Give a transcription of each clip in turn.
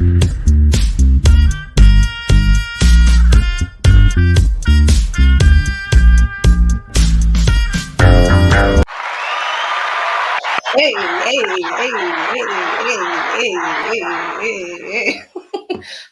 Hey, hey, hey, hey.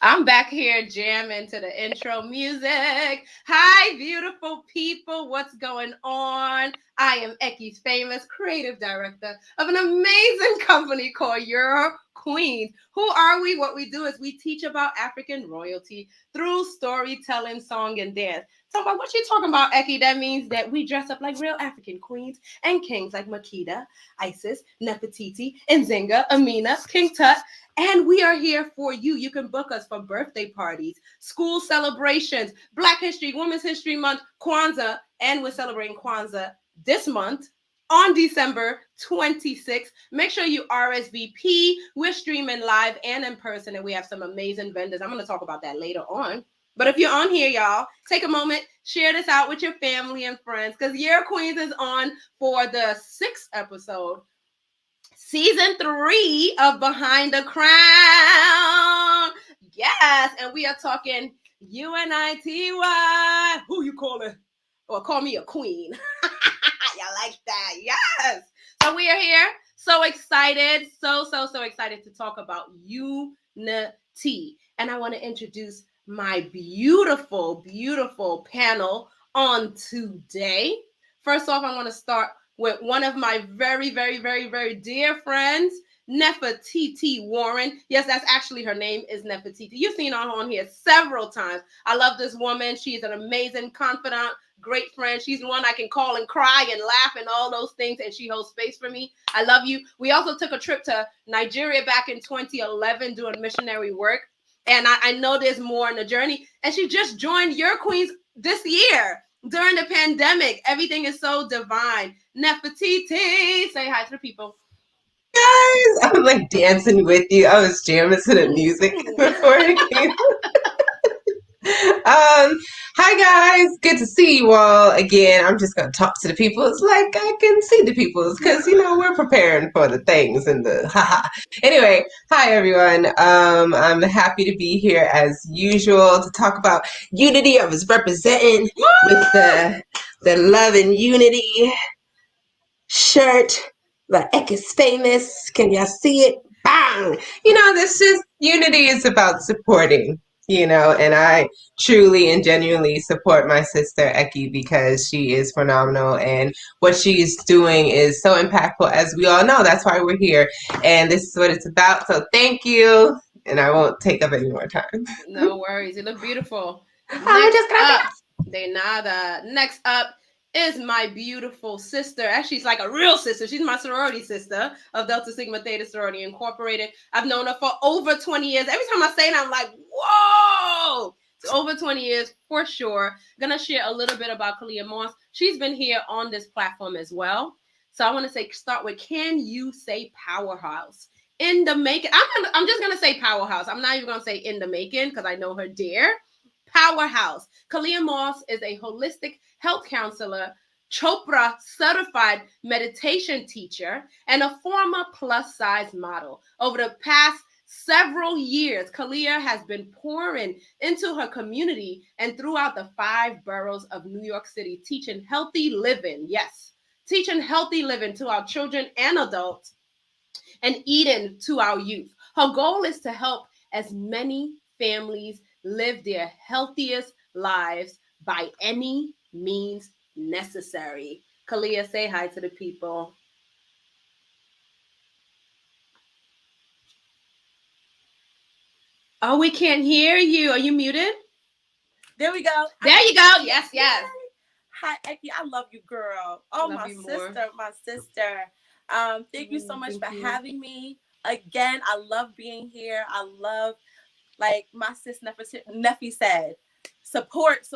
I'm back here jamming to the intro music. Hi, beautiful people. What's going on? I am Eki's famous creative director of an amazing company called Your Queens. Who are we? What we do is we teach about African royalty through storytelling, song, and dance. So, about what you talking about, Eki? That means that we dress up like real African queens and kings like Makeda, Isis, Nefertiti, Nzinga, Amina, King Tut, and we are here for you. You can book us for birthday parties, school celebrations, Black History, Women's History Month, Kwanzaa, and we're celebrating Kwanzaa this month on December 26th. Make sure you RSVP. We're streaming live and in person, and we have some amazing vendors. I'm going to talk about that later on. But if you're on here, y'all, take a moment, share this out with your family and friends, because Your Queens is on for the 6th episode, season 3 of Behind the Crown. Yes, and we are talking UNITY. Who you calling? Or call me a queen. Y'all like that? Yes. So we are here. So excited. So excited to talk about unity. And I want to introduce my beautiful panel on today. First off, I want to start with one of my very dear friends, Nefertiti Warren. Yes, that's actually her name is Nefertiti. You've seen her on here several times. I love this woman. She's an amazing confidant, great friend. She's the one I can call and cry and laugh and all those things, and she holds space for me. I love you. We also took a trip to Nigeria back in 2011 doing missionary work. And I know there's more in the journey. And she just joined Your Queens this year during the pandemic. Everything is so divine. Nefertiti, say hi to the people. Guys, I was like dancing with you. I was jamming to the music before it came. Hi guys, good to see you all again. I'm just gonna talk to the people. It's like I can see the people because we're preparing for the things and the haha. Anyway, hi everyone. I'm happy to be here as usual to talk about unity. I was representing with the love and unity shirt. The Ek is famous. Can y'all see it? Bang! This is unity is about supporting. And I truly and genuinely support my sister Eki because she is phenomenal and what she's doing is so impactful, as we all know. That's why we're here, and this is what it's about. So thank you, and I won't take up any more time. No worries. You look beautiful. Next up is my beautiful sister. Actually, she's like a real sister. She's my sorority sister of Delta Sigma Theta Sorority Incorporated. I've known her for over 20 years. Every time I say it, I'm like, whoa! It's over 20 years for sure. Gonna share a little bit about Kalyea Moss. She's been here on this platform as well. So I want to start with, can you say powerhouse? In the making. I'm just gonna say powerhouse. I'm not even gonna say in the making because I know her dear. Powerhouse. Kalyea Moss is a holistic health counselor, Chopra certified meditation teacher, and a former plus size model. Over the past several years, Kalyea has been pouring into her community and throughout the 5 boroughs of New York City, teaching healthy living. Yes, teaching healthy living to our children and adults and eating to our youth. Her goal is to help as many families live their healthiest lives by any means necessary. Kalyea, say hi to the people. Oh, we can't hear you. Are you muted? There we go. There you go. Yes. Hi, Eki. I love you, girl. Oh, my sister. Thank you so much for having me. Again, I love being here. I love, like my sis Neffy said, support,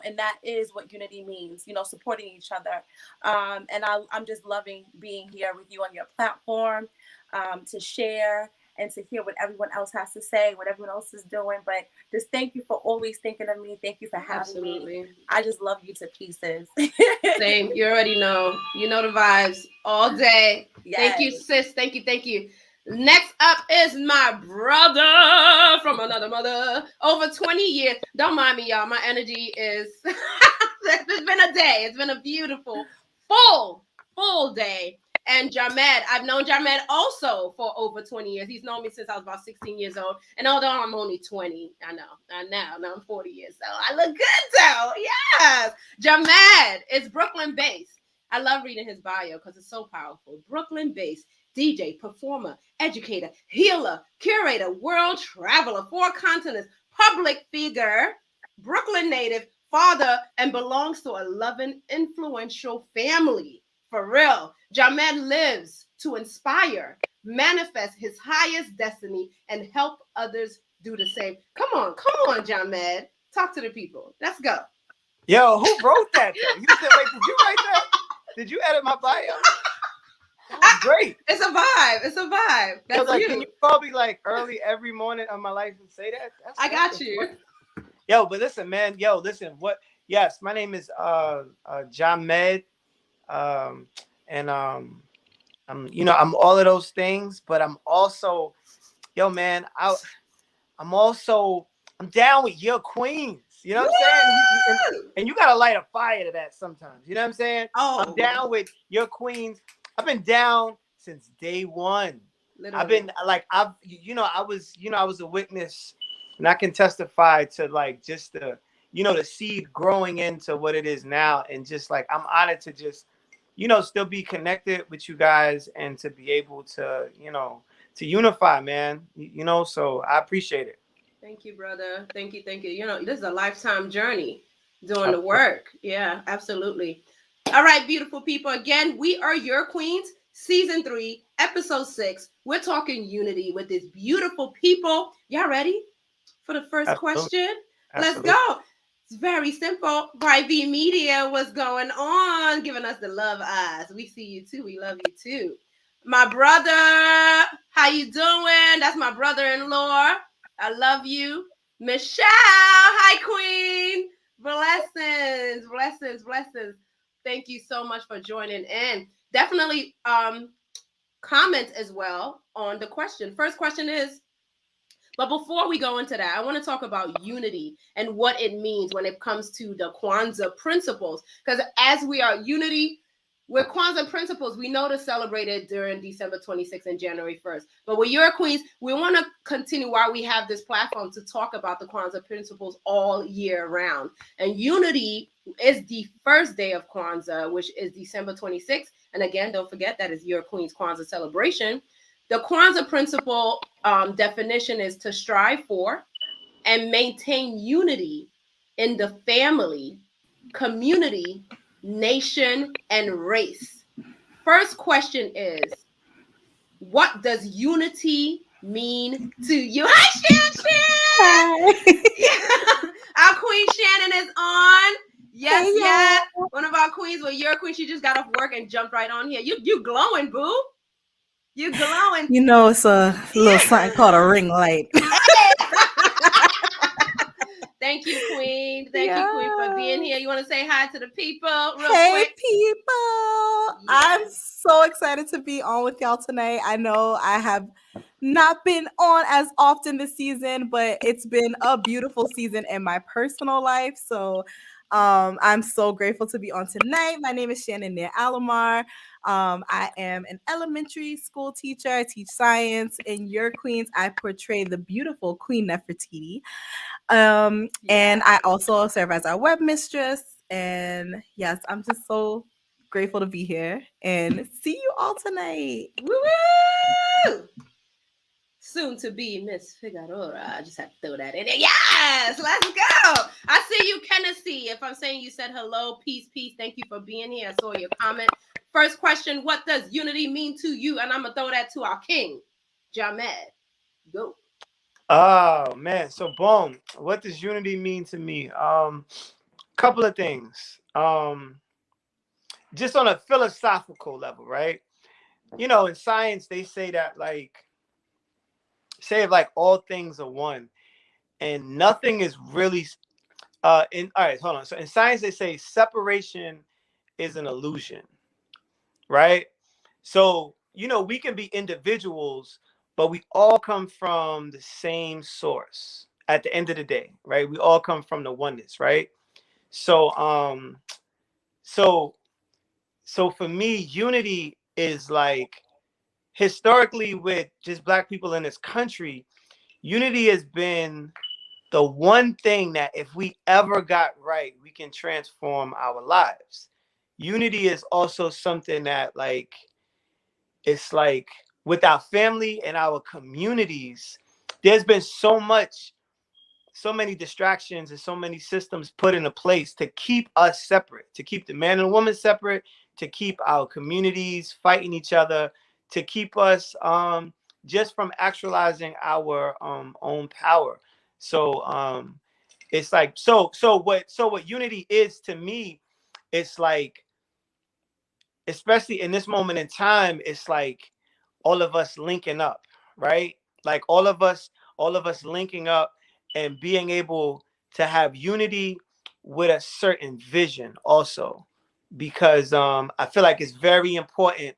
and that is what unity means, supporting each other. And I'm just loving being here with you on your platform, to share and to hear what everyone else has to say, what everyone else is doing. But just thank you for always thinking of me. Thank you for having me. I just love you to pieces. Same. You already know. You know the vibes all day. Yes. Thank you, sis. Thank you. Next up is my brother from another mother. Over 20 years. Don't mind me, y'all. My energy is. It's been a day. It's been a beautiful, full day. And Jamed, I've known Jamed also for over 20 years. He's known me since I was about 16 years old. And although I'm only 20, now I'm 40 years old. I look good though. Yes. Jamed is Brooklyn based. I love reading his bio because it's so powerful. Brooklyn based DJ, performer, educator, healer, curator, world traveler, 4 continents, public figure, Brooklyn native, father, and belongs to a loving, influential family. For real. Jamed lives to inspire, manifest his highest destiny, and help others do the same. Come on, Jamed. Talk to the people. Let's go. Yo, who wrote that though? You said, wait, did you write that? Did you edit my bio? That's great. It's a vibe. That's like, you. Can you probably like early every morning of my life and say that? I got you. Yo, but listen, man. Yo, listen. What? Yes, my name is Jamed, and I'm I'm all of those things, but I'm also, yo, man. I'm down with your queens. You know what I'm saying? And you gotta light a fire to that sometimes. You know what I'm saying? Oh, I'm down with your queens. I've been down since day one. Literally. I've been like, I was a witness, and I can testify to like just the seed growing into what it is now. And just like, I'm honored to just, still be connected with you guys and to be able to, to unify, man, so I appreciate it. Thank you, brother. Thank you. This is a lifetime journey doing the work. Yeah, absolutely. All right, beautiful people. Again, we are your queens, season 3, episode 6. We're talking unity with these beautiful people. Y'all ready for the first question? Absolutely. Let's go. It's very simple. YV Media, what's going on? Giving us the love eyes. We see you too. We love you too. My brother, how you doing? That's my brother-in-law. I love you. Michelle, hi, queen. Blessings. Thank you so much for joining in. Definitely comment as well on the question. First question is, but before we go into that, I want to talk about unity and what it means when it comes to the Kwanzaa principles. Because as we are unity, with Kwanzaa principles, we know to celebrate it during December 26th and January 1st. But with your queens, we want to continue while we have this platform to talk about the Kwanzaa principles all year round. And unity is the first day of Kwanzaa, which is December 26th. And again, don't forget that is your queen's Kwanzaa celebration. The Kwanzaa principle definition is to strive for and maintain unity in the family, community, nation, and race. First question is, what does unity mean to you? Hi, Shan! Yeah. Our queen Shannon is on. Yes. One of our queens, your queen, she just got off work and jumped right on here. You glowing, boo. You glowing. It's a little something called a ring light. Thank you, Queen. Thank you, Queen, for being here. You want to say hi to the people real quick? Hey, people. Yes. I'm so excited to be on with y'all tonight. I know I have not been on as often this season, but it's been a beautiful season in my personal life. So I'm so grateful to be on tonight. My name is Shannon Nair Alomar. I am an elementary school teacher. I teach science. In Your Queens, I portray the beautiful Queen Nefertiti. And I also serve as our web mistress. And yes, I'm just so grateful to be here and see you all tonight. Woo-woo! Soon to be Miss Figueroa. I just have to throw that in there. Yes, let's go. I see you, Kennedy. If I'm saying you said hello, peace. Thank you for being here. I saw your comment. First question, what does unity mean to you? And I'm going to throw that to our king, Jamed. Go. Oh, man. So, boom. What does unity mean to me? Couple of things. Just on a philosophical level, right? In science, they say that all things are one and nothing is really all right, hold on. So in science, they say separation is an illusion, right? So, we can be individuals, but we all come from the same source at the end of the day, right? We all come from the oneness, right? So so so for me, unity is like, historically, with just Black people in this country, unity has been the one thing that if we ever got right, we can transform our lives. Unity is also something that, like, it's like, with our family and our communities, there's been so many distractions and so many systems put into place to keep us separate, to keep the man and woman separate, to keep our communities fighting each other, to keep us just from actualizing our own power. So it's like, so what unity is to me, it's like, especially in this moment in time, it's like all of us linking up, right? Like all of us linking up and being able to have unity with a certain vision also, because I feel like it's very important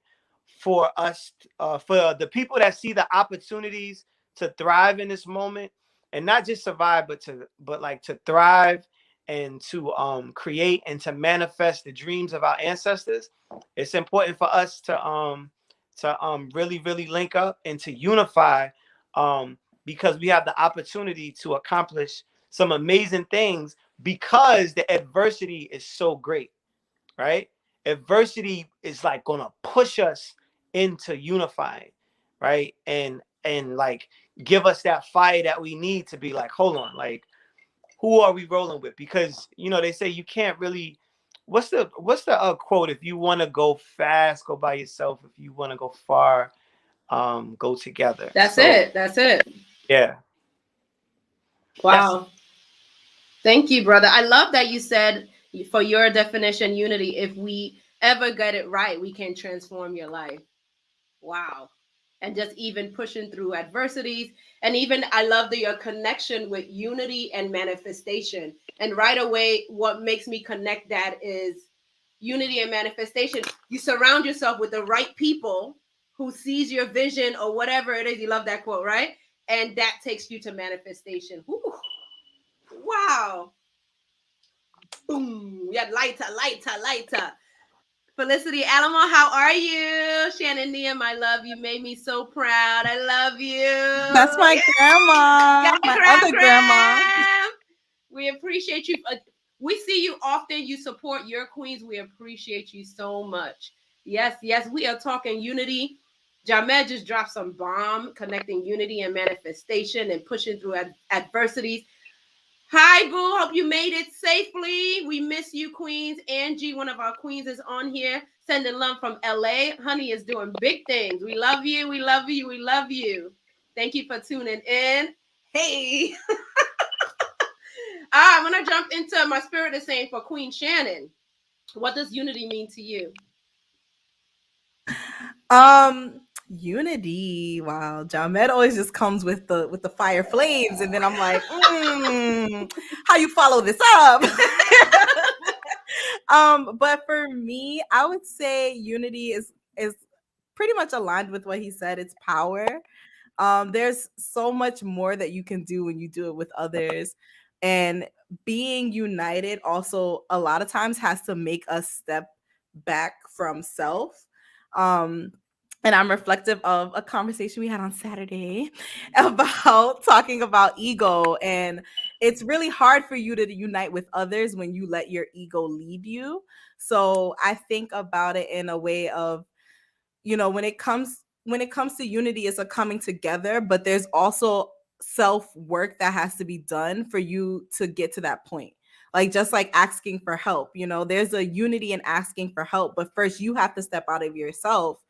for us, for the people that see the opportunities to thrive in this moment, and not just survive, but like to thrive and to create and to manifest the dreams of our ancestors. It's important for us to really, really link up and to unify, because we have the opportunity to accomplish some amazing things, because the adversity is so great, right? Adversity is like gonna push us into unifying, right? And like give us that fire that we need to be like, hold on, like, who are we rolling with? Because they say you can't really. What's the quote? If you want to go fast, go by yourself. If you want to go far, go together. That's it. That's it. Yeah. Wow. Thank you, brother. I love that you said, for your definition, unity, if we ever get it right, we can transform your life. Wow. And just even pushing through adversities. And even I love your connection with unity and manifestation. And right away, what makes me connect that is unity and manifestation. You surround yourself with the right people who sees your vision or whatever it is. You love that quote, right? And that takes you to manifestation. Whew. Wow. Boom. Yeah, lighter. Felicity Alamo, how are you? Shannon Neum, I love you. Made me so proud. I love you. That's my grandma. My other grandma. We appreciate you. We see you often. You support your queens. We appreciate you so much. Yes, we are talking unity. Jamed just dropped some bomb connecting unity and manifestation and pushing through adversities. Hi, boo. Hope you made it safely. We miss you, queens. Angie, one of our queens, is on here. Sending love from LA. Honey is doing big things. We love you. We love you. We love you. Thank you for tuning in. Hey. I'm going to jump into my spirit is saying for Queen Shannon. What does unity mean to you? Unity. Wow, Jamed always just comes with the fire flames, and then I'm like, how you follow this up? But for me, I would say unity is pretty much aligned with what he said. It's power. There's so much more that you can do when you do it with others, and being united also a lot of times has to make us step back from self. And I'm reflective of a conversation we had on Saturday about talking about ego. And it's really hard for you to unite with others when you let your ego lead you. So I think about it in a way of, when it comes to unity, it's a coming together, but there's also self-work that has to be done for you to get to that point. Like, just like asking for help, there's a unity in asking for help, but first you have to step out of yourself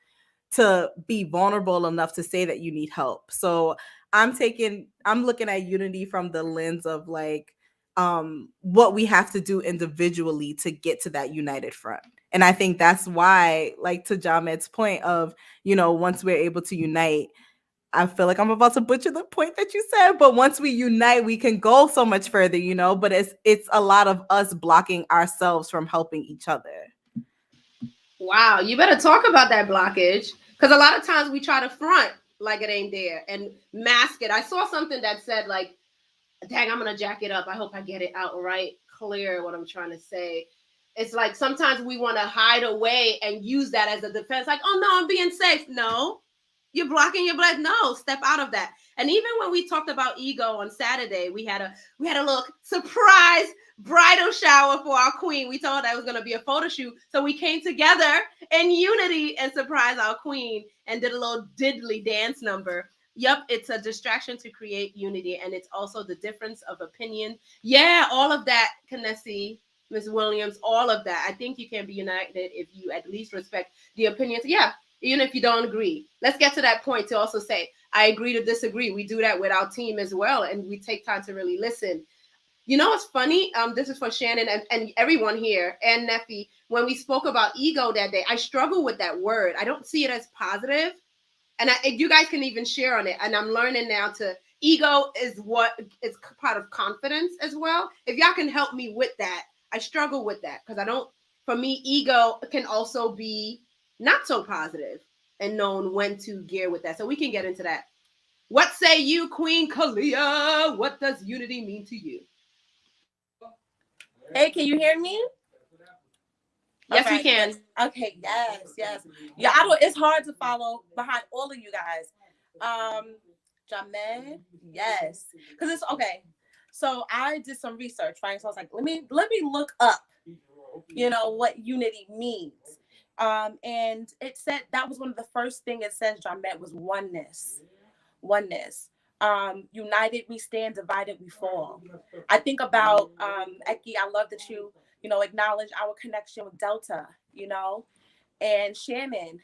to be vulnerable enough to say that you need help. So I'm looking at unity from the lens of like what we have to do individually to get to that united front. And I think that's why, like, to Jamed's point of, once we're able to unite, I feel like I'm about to butcher the point that you said, but once we unite, we can go so much further, but it's a lot of us blocking ourselves from helping each other. Wow, you better talk about that blockage, because a lot of times we try to front like it ain't there and mask it. I saw something that said like, dang, I'm gonna jack it up. I hope I get it out right clear what I'm trying to say. It's like sometimes we want to hide away and use that as a defense, like, oh no, I'm being safe. No, you're blocking your blood. No, step out of that. And even when we talked about ego on Saturday, we had a little surprise bridal shower for our queen. We told her that it was going to be a photo shoot. So we came together in unity and surprised our queen and did a little diddly dance number. Yep, it's a distraction to create unity. And it's also the difference of opinion. Yeah, all of that, Knesset, Ms. Williams, all of that. I think you can be united if you at least respect the opinions. Yeah, even if you don't agree. Let's get to that point to also say, I agree to disagree. We do that with our team as well. And we take time to really listen. You know what's funny? This is for Shannon and everyone here and Neffy. When we spoke about ego that day, I struggle with that word. I don't see it as positive. And you guys can even share on it. And I'm learning now ego is what is part of confidence as well. If y'all can help me with that, I struggle with that because for me, ego can also be not so positive and knowing when to gear with that. So we can get into that. What say you, Queen Kalyea? What does unity mean to you? Hey, can you hear me? Yes, okay, we can. Yes. Okay, yes. Yeah, it's hard to follow behind all of you guys. Jamed, yes. Because it's okay. So I did some research, right? So I was like, let me look up, what unity means. And it said that was one of the first things it says, Jamed, was oneness. United we stand, divided we fall. I think about Eki, I love that you acknowledge our connection with Delta, and Shannon,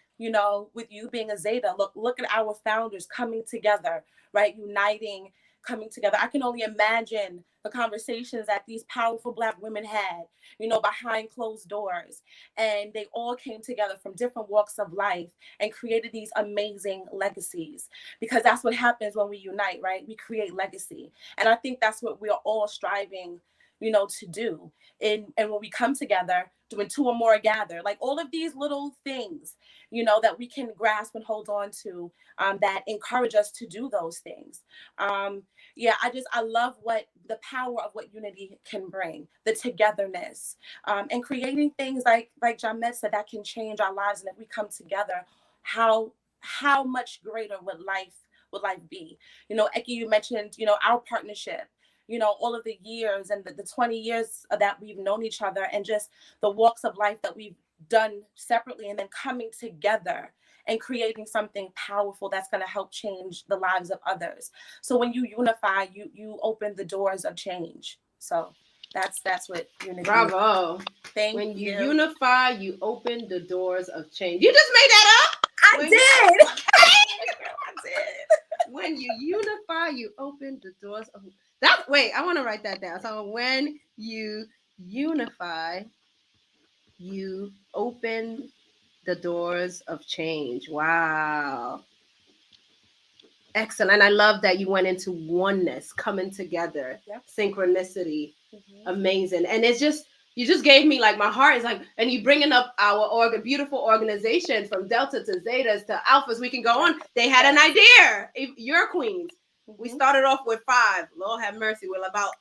with you being a Zeta. Look at our founders coming together, right? Uniting, coming together. I can only imagine the conversations that these powerful Black women had, behind closed doors. And they all came together from different walks of life and created these amazing legacies, because that's what happens when we unite, right? We create legacy. And I think that's what we are all striving, to do. And when we come together, when two or more gather, like all of these little things, that we can grasp and hold on to, that encourage us to do those things. I love the power of what unity can bring, the togetherness, and creating things like Jamed said that can change our lives. And if we come together, how much greater would life be? Eki, you mentioned, our partnership, all of the years and the 20 years that we've known each other, and just the walks of life that we've done separately, and then coming together and creating something powerful that's going to help change the lives of others. So when you unify, you open the doors of change. So that's what unity. Bravo. Thank you. When you unify, you open the doors of change. You just made that up? I did. When you unify, you open the doors of that. Wait, I want to write that down. So when you unify, you open the doors of change. Wow. Excellent. And I love that you went into oneness, coming together, synchronicity. Mm-hmm. Amazing. And it's just, you just gave me like, my heart is like, and you bringing up our beautiful organization from Delta to Zetas to Alphas. We can go on. They had an idea. Your queens. Mm-hmm. We started off with 5. Lord have mercy. We're about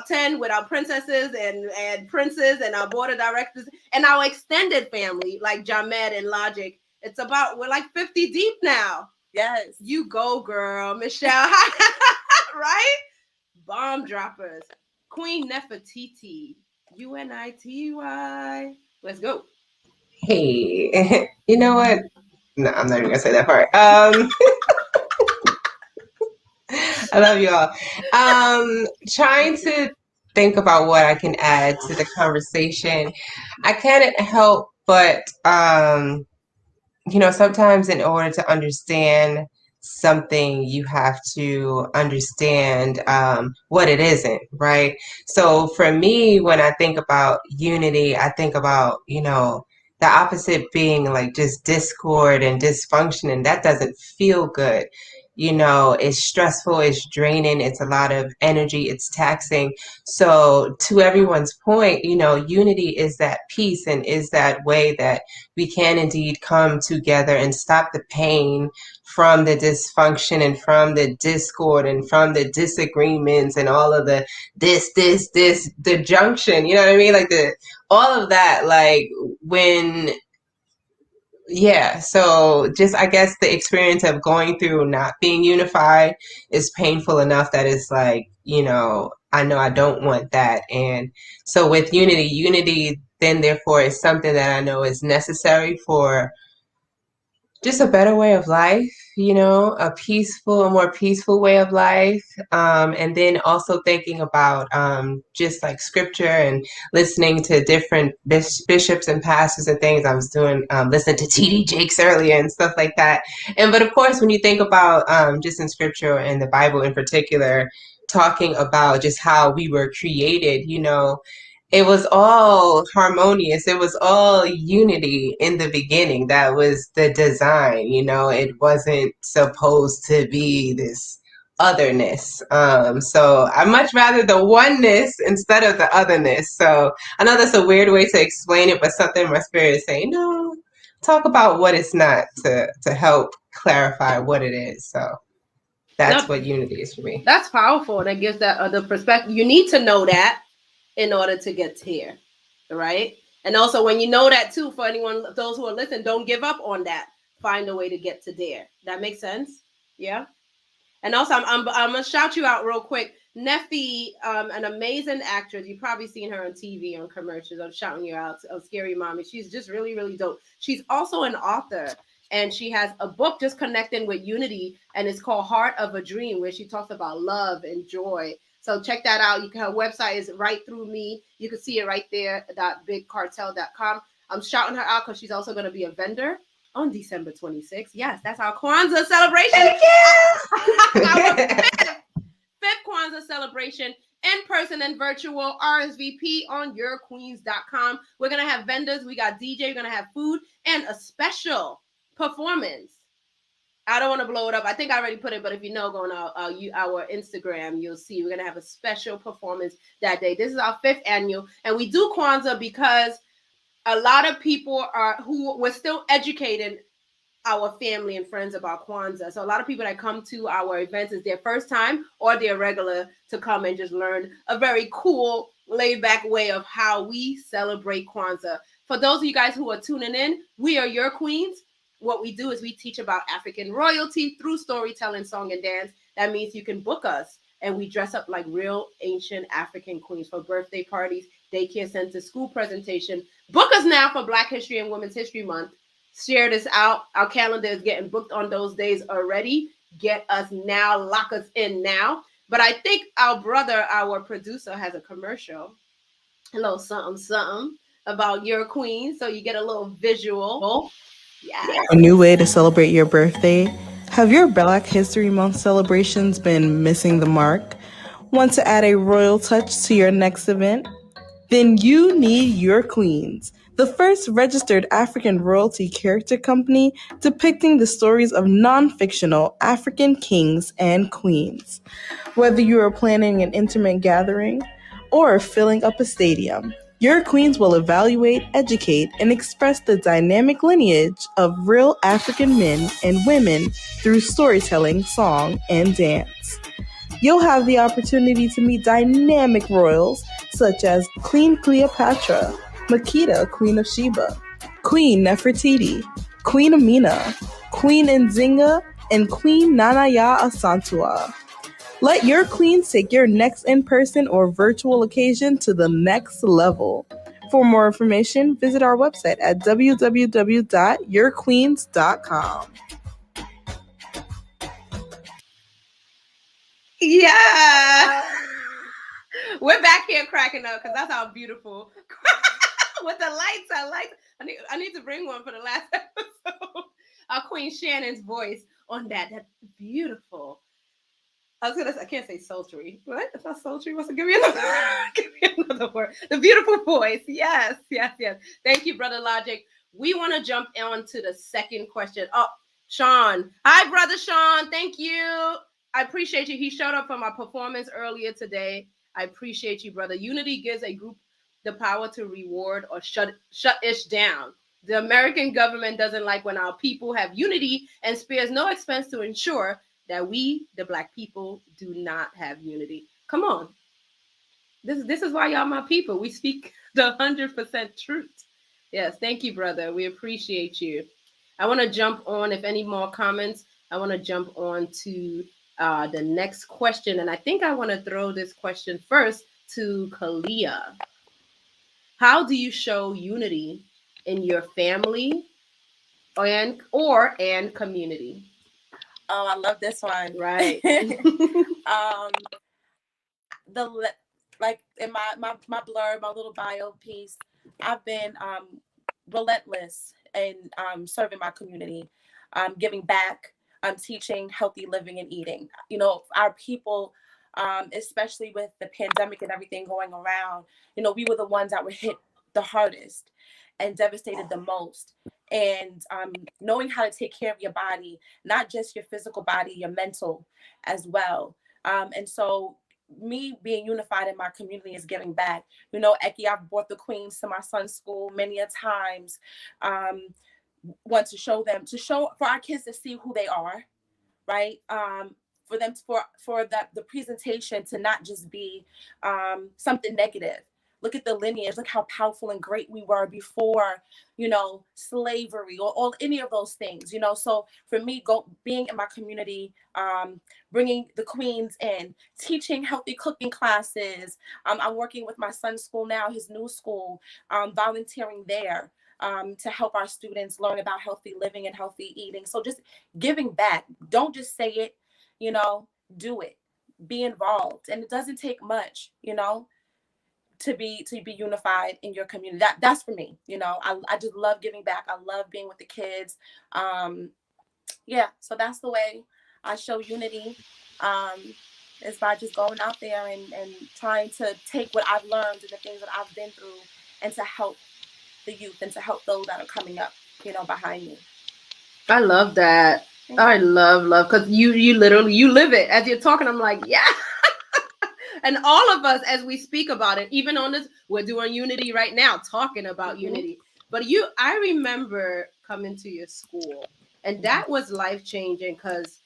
10 with our princesses and princes and our board of directors and our extended family, like Jamed and Logic. We're like 50 deep now. Yes. You go, girl. Michelle. Right? Bomb droppers. Queen Nefertiti. UNITY. Let's go. Hey, you know what? No, I'm not even gonna say that part. I love you all. Trying to think about what I can add to the conversation. I can't help but, sometimes in order to understand something, you have to understand what it isn't, right? So for me, when I think about unity, I think about, the opposite being like just discord and dysfunction, and that doesn't feel good. it's stressful, it's draining, it's a lot of energy, it's taxing. So to everyone's point, unity is that peace and is that way that we can indeed come together and stop the pain from the dysfunction and from the discord and from the disagreements and all of the the junction, you know what I mean? Like all of that, like when so just I guess the experience of going through not being unified is painful enough that it's like, I know I don't want that. And so with unity then therefore is something that I know is necessary for just a better way of life, a more peaceful way of life. And then also thinking about just like scripture and listening to different bishops and pastors and things. I was listening to T.D. Jakes earlier and stuff like that. But of course, when you think about just in scripture and the Bible in particular, talking about just how we were created, it was all harmonious. It was all unity in the beginning. That was the design, it wasn't supposed to be this otherness. So I much rather the oneness instead of the otherness. So I know that's a weird way to explain it, but something in my spirit is saying, no, talk about what it's not to help clarify what it is. So that's what unity is for me. That's powerful. That gives that other perspective. You need to know that in order to get here, right? And also when you know that too, for those who are listening, don't give up on that. Find a way to get to there. That makes sense? Yeah. And also I'm gonna shout you out real quick. Neffy, an amazing actress. You've probably seen her on TV, on commercials. I'm shouting you out. Scary Mommy. She's just really, really dope. She's also an author. And she has a book just connecting with unity, and it's called Heart of a Dream, where she talks about love and joy. So check that out. Her website is Right Through Me. You can see it right there, .bigcartel.com. I'm shouting her out because she's also going to be a vendor on December 26th. Yes, that's our Kwanzaa celebration. Our fifth Kwanzaa celebration, in person and virtual. RSVP on yourqueens.com. We're going to have vendors. We got DJ. We're going to have food and a special performance. I don't want to blow it up. I think I already put it, but if you know, go on our Instagram, you'll see we're going to have a special performance that day. This is our 5th annual, and we do Kwanzaa because a lot of people we're still educating our family and friends about Kwanzaa. So a lot of people that come to our events is their first time or they're regular to come and just learn a very cool, laid-back way of how we celebrate Kwanzaa. For those of you guys who are tuning in, we are your queens. What we do is we teach about African royalty through storytelling, song, and dance. That means you can book us, and we dress up like real ancient African queens for birthday parties, daycare centers, school presentation. Book us now for Black History and Women's History Month. Share this out. Our calendar is getting booked on those days already. Get us now. Lock us in now. But I think our brother, our producer, has a commercial. A little something about your queen. So you get a little visual. Yes. A new way to celebrate your birthday? Have your Black History Month celebrations been missing the mark? Want to add a royal touch to your next event? Then you need Your Queens, the first registered African royalty character company depicting the stories of non-fictional African kings and queens. Whether you are planning an intimate gathering or filling up a stadium, Your Queens will evaluate, educate, and express the dynamic lineage of real African men and women through storytelling, song, and dance. You'll have the opportunity to meet dynamic royals such as Queen Cleopatra, Makeda, Queen of Sheba, Queen Nefertiti, Queen Amina, Queen Nzinga, and Queen Nanaya Asantua. Let your queens take your next in-person or virtual occasion to the next level. For more information, visit our website at www.yourqueens.com. Yeah. We're back here cracking up because that's how beautiful. With the lights, I need to bring one for the last episode. Our Queen Shannon's voice on that. That's beautiful. I can't say sultry. What? It's not sultry. Give me another word. The beautiful voice. Yes. Thank you, Brother Logic. We want to jump on to the second question. Oh, Sean. Hi, brother Sean. Thank you. I appreciate you. He showed up for my performance earlier today. I appreciate you, brother. Unity gives a group the power to reward or shut ish down. The American government doesn't like when our people have unity and spares no expense to ensure that we, the Black people, do not have unity. Come on. This is why y'all my people. We speak the 100% truth. Yes, thank you, brother. We appreciate you. I want to jump on. If any more comments, I want to jump on to the next question, and I think I want to throw this question first to Kalyea. How do you show unity in your family and community? Oh, I love this one. Right. Like in my blurb, my little bio piece, I've been relentless in serving my community, giving back, teaching healthy living and eating. You know, our people, especially with the pandemic and everything going around, you know, we were the ones that were hit the hardest and devastated the most. And knowing how to take care of your body, not just your physical body, your mental as well. And so me being unified in my community is giving back. You know, Eki, I've brought the queens to my son's school many a times. Want to show for our kids to see who they are, right? For them for the presentation to not just be something negative. Look at the lineage. Look how powerful and great we were before, you know, slavery or all any of those things. You know, so for me, being in my community, bringing the queens in, teaching healthy cooking classes. I'm working with my son's school now, his new school, volunteering there. To help our students learn about healthy living and healthy eating. So just giving back. Don't just say it, you know, do it. Be involved. And it doesn't take much, you know, to be unified in your community. That's for me. You know, I just love giving back. I love being with the kids. Yeah, so that's the way I show unity. Is by just going out there and trying to take what I've learned and the things that I've been through and to help the youth and to help those that are coming up, you know, behind me. I love that. I love because you literally you live it. As you're talking, I'm like, yeah. And all of us, as we speak about it, even on this, we're doing unity right now, talking about unity. But I remember coming to your school, and that was life-changing because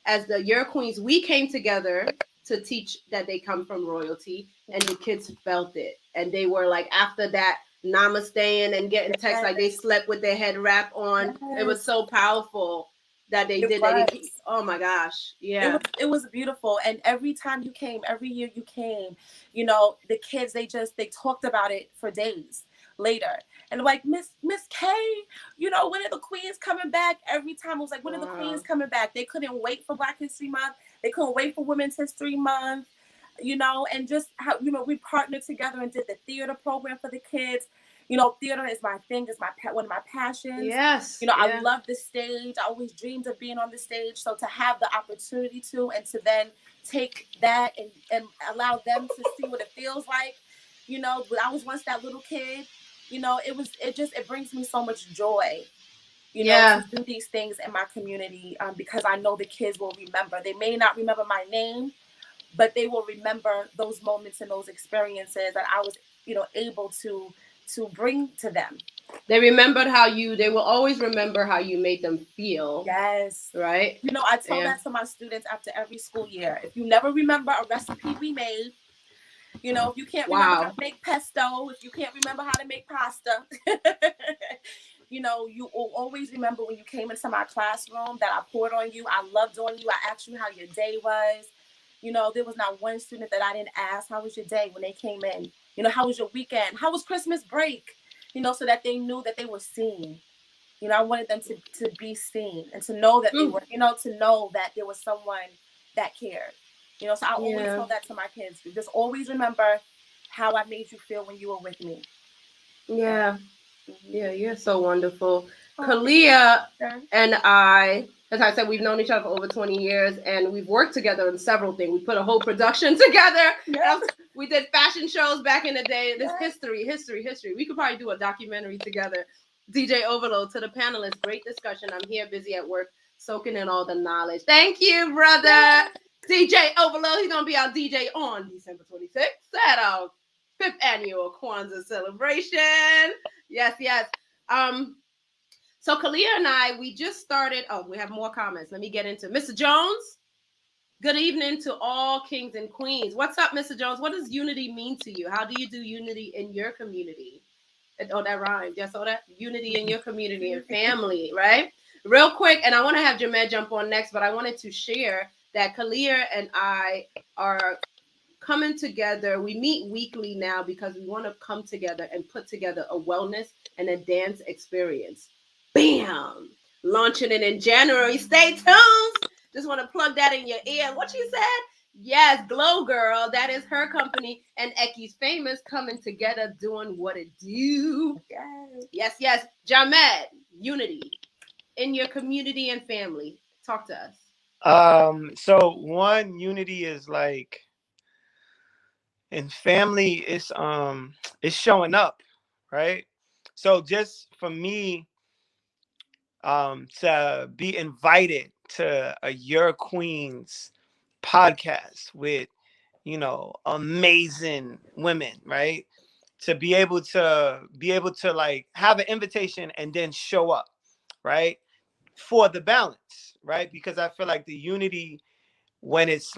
as the Year Queens, we came together to teach that they come from royalty, and the kids felt it. And they were like, after that, namasteing and getting texts like they slept with their head wrap on. It was so powerful that they did that. Oh my gosh. Yeah. It was beautiful. And every time you came, every year you came, you know, the kids, they talked about it for days later. And like, Miss K, you know, when are the queens coming back? Every time it was like, when are the queens coming back? They couldn't wait for Black History Month. They couldn't wait for Women's History Month, you know, and just how, you know, we partnered together and did the theater program for the kids. You know, theater is my thing. It's one of my passions. Yes. You know, yeah. I love the stage. I always dreamed of being on the stage. So to have the opportunity to, and to then take that and allow them to see what it feels like, you know, when I was once that little kid, you know, it brings me so much joy, you know, to do these things in my community, because I know the kids will remember. They may not remember my name, but they will remember those moments and those experiences that I was, you know, able to bring to them. They remembered they will always remember how you made them feel. Yes. Right? You know, I tell that to my students after every school year. If you never remember a recipe we made, you know, if you can't remember how to make pesto, if you can't remember how to make pasta, you know, you will always remember when you came into my classroom that I poured on you. I loved on you. I asked you how your day was. You know, there was not one student that I didn't ask, how was your day when they came in? You know, how was your weekend? How was Christmas break? You know, so that they knew that they were seen. You know, I wanted them to be seen and to know that they were, you know, to know that there was someone that cared. You know, so I always tell that to my kids. Just always remember how I made you feel when you were with me. Yeah. Yeah, you're so wonderful. Kalyea and I, as I said, we've known each other for over 20 years and we've worked together on several things. We put a whole production together. Yes. We did fashion shows back in the day. This history. We could probably do a documentary together. DJ Overload. To the panelists, great discussion. I'm here busy at work, soaking in all the knowledge. Thank you, brother. DJ Overload. He's going to be our DJ on December 26th at our 5th annual Kwanzaa celebration. Yes, yes. So Kalyea and I, we just started. Oh, we have more comments. Let me get into Mr. Jones. Good evening to all kings and queens. What's up, Mr. Jones? What does unity mean to you? How do you do unity in your community? Oh, that rhymed. Just saw that. Unity in your community and family, right? Real quick, and I want to have Jamed jump on next, but I wanted to share that Kalyea and I are coming together. We meet weekly now because we want to come together and put together a wellness and a dance experience. Bam! Launching it in January. Stay tuned. Just want to plug that in your ear. What you said? Yes, Glow Girl. That is her company. And Eki's Famous coming together doing what it do. Yes, yes. Jamed, unity in your community and family. Talk to us. So one, unity is like in family, it's showing up, right? So just for me, to be invited to a Your Queens podcast with, you know, amazing women, right? To be able to like have an invitation and then show up, right? For the balance, right? Because I feel like the unity, when it's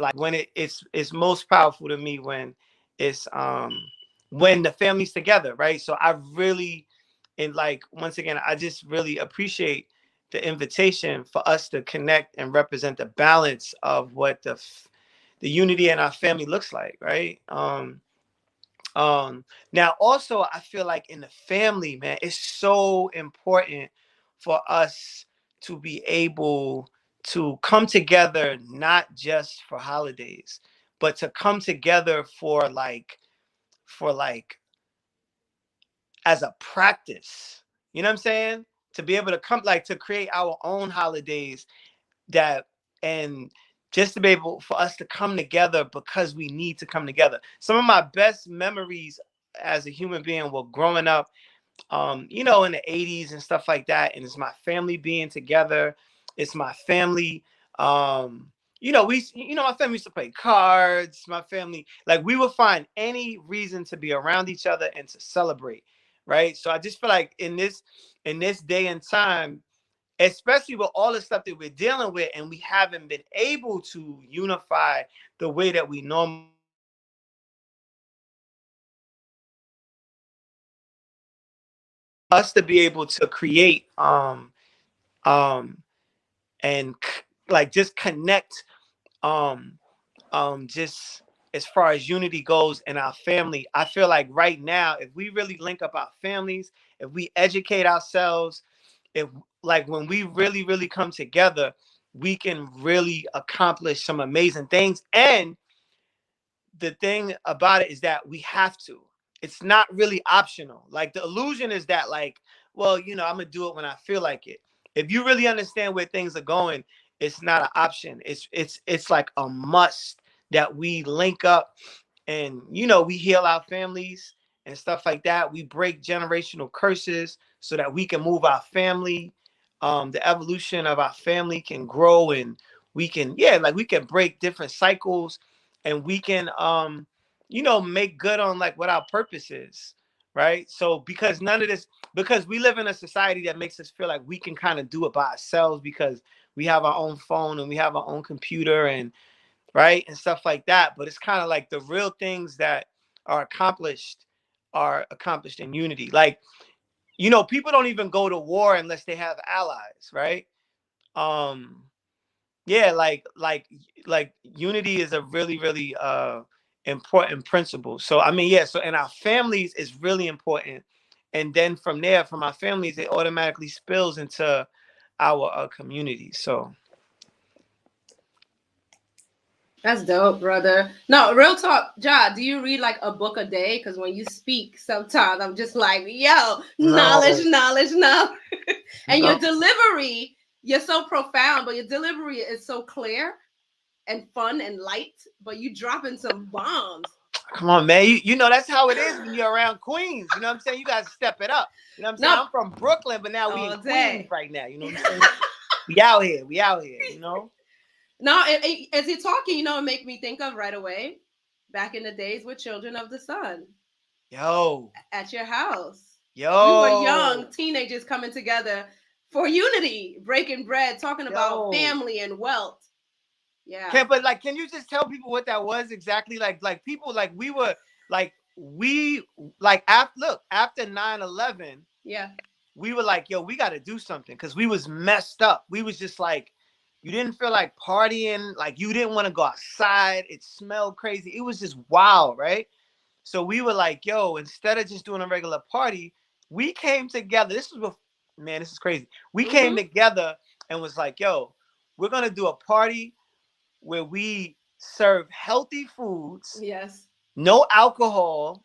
most powerful to me when the family's together, right? So I really, and like once again, I just really appreciate the invitation for us to connect and represent the balance of what the unity in our family looks like, right? Now also I feel like in the family, man, it's so important for us to be able to come together, not just for holidays, but to come together for like as a practice. You know what I'm saying? To be able to come, like, to create our own holidays, that, and just to be able for us to come together because we need to come together. Some of my best memories as a human being were growing up, you know, in the 80s and stuff like that. And it's my family being together. It's my family. My family used to play cards. My family, like, we would find any reason to be around each other and to celebrate. Right. So I just feel like in this day and time, especially with all the stuff that we're dealing with, and we haven't been able to unify the way that we normally, us to be able to create and like just connect, just as far as unity goes in our family. I feel like right now, if we really link up our families, if we educate ourselves, if, like, when we really really come together, we can really accomplish some amazing things. And the thing about it is that we have to. It's not really optional. Like, the illusion is that, like, well, you know, I'm gonna do it when I feel like it. If you really understand where things are going, it's not an option. It's like a must that we link up, and, you know, we heal our families and stuff like that. We break generational curses so that we can move our family. The evolution of our family can grow, and we can, yeah, like, we can break different cycles, and we can make good on, like, what our purpose is, right? So because none of this, because we live in a society that makes us feel like we can kind of do it by ourselves, because we have our own phone and we have our own computer, and right, and stuff like that. But it's kind of like the real things that are accomplished in unity. Like, you know, people don't even go to war unless they have allies, right? um yeah, like unity is a really really important principle. So I mean, yeah, so in our families is really important, and then from there, from our families, it automatically spills into our community. So That's dope, brother. No, real talk, Ja, do you read like a book a day? Because when you speak, sometimes I'm just like, yo, knowledge, no, knowledge, knowledge. And your no. delivery, you're so profound, but your delivery is so clear and fun and light, but you dropping some bombs. Come on, man. You know that's how it is when you're around Queens. You know what I'm saying? You guys step it up. You know what I'm saying? I'm from Brooklyn, but now we in Queens right now. You know what I'm saying? We out here. You know? No, as you're talking, you know, it make me think of right away back in the days with Children of the Sun. Yo. At your house. Yo. We were young teenagers coming together for unity, breaking bread, talking about family and wealth. Yeah. Can you just tell people what that was exactly? Like people, like we were, like after 9/11, yeah, we were like, yo, we got to do something, because we was messed up. We was just like, you didn't feel like partying, like you didn't want to go outside. It smelled crazy. It was just wild, right? So we were like, yo, instead of just doing a regular party, we came together. This is crazy. We came together and was like, yo, we're gonna do a party where we serve healthy foods. Yes. No alcohol,